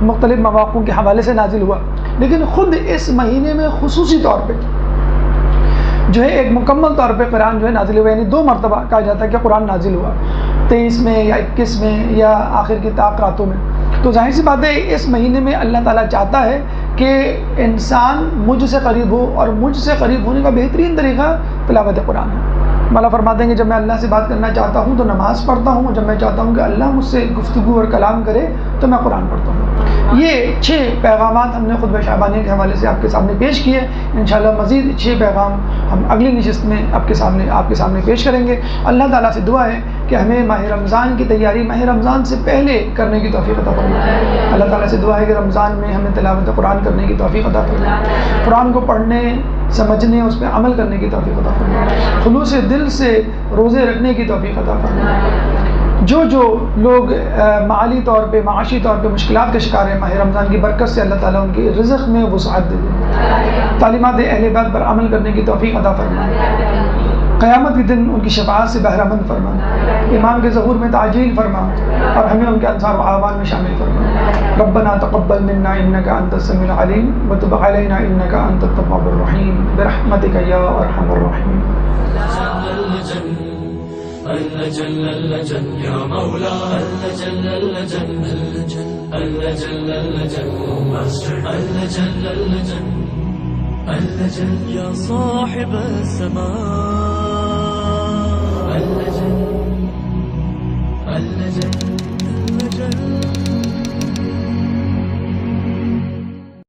مختلف مواقع کے حوالے سے نازل ہوا، لیکن خود اس مہینے میں خصوصی طور پہ جو ہے ایک مکمل طور پہ قرآن جو ہے نازل ہوا، یعنی 2 مرتبہ کہا جاتا ہے کہ قرآن نازل ہوا، 23 میں یا 21 میں یا آخر کی راتوں میں۔ تو ظاہر سی بات ہے اس مہینے میں اللہ تعالیٰ چاہتا ہے کہ انسان مجھ سے قریب ہو، اور مجھ سے قریب ہونے کا بہترین طریقہ تلاوت قرآن ہے۔ مولا فرماتے ہیں کہ جب میں اللہ سے بات کرنا چاہتا ہوں تو نماز پڑھتا ہوں، جب میں چاہتا ہوں کہ اللہ مجھ سے گفتگو اور کلام کرے تو میں قرآن پڑھتا ہوں۔ یہ 6 پیغامات ہم نے خطبہ شعبانیہ کے حوالے سے آپ کے سامنے پیش کیے۔ انشاءاللہ مزید 6 پیغام ہم اگلی نشست میں آپ کے سامنے پیش کریں گے۔ اللہ تعالیٰ سے دعا ہے کہ ہمیں ماہ رمضان کی تیاری ماہ رمضان سے پہلے کرنے کی توفیق عطا فرمائے۔ اللہ تعالیٰ سے دعا ہے کہ رمضان میں ہمیں تلاوت قرآن کرنے کی توفیق عطا فرمائے، قرآن کو پڑھنے، سمجھنے، اس پہ عمل کرنے کی توفیق عطا فرمائے، خلوص دل سے روزے رکھنے کی توفیق عطا فرمائے۔ جو لوگ مالی طور پہ، معاشی طور پہ مشکلات کا شکار ہیں، ماہ رمضان کی برکت سے اللہ تعالیٰ ان کے رزق میں وسعت دے دے، تعلیمات اہل بیت پر عمل کرنے کی توفیق عطا فرمائے، قیامت کے دن ان کی شفاعت سے بہرہ مند فرما، امام کے ظہور میں تعجیل فرما، اور ہمیں ان کے انصار و اعوان میں شامل فرما۔ ربنا تقبل منا انك انت السميع العليم وتب علينا انك انت التواب الرحيم برحمتك يا ارحم الراحمين۔ اللجن اللجن يا مولا اللجن اللجن اللجن اللجن اللجن اللجن اللجن يا صاحب السماء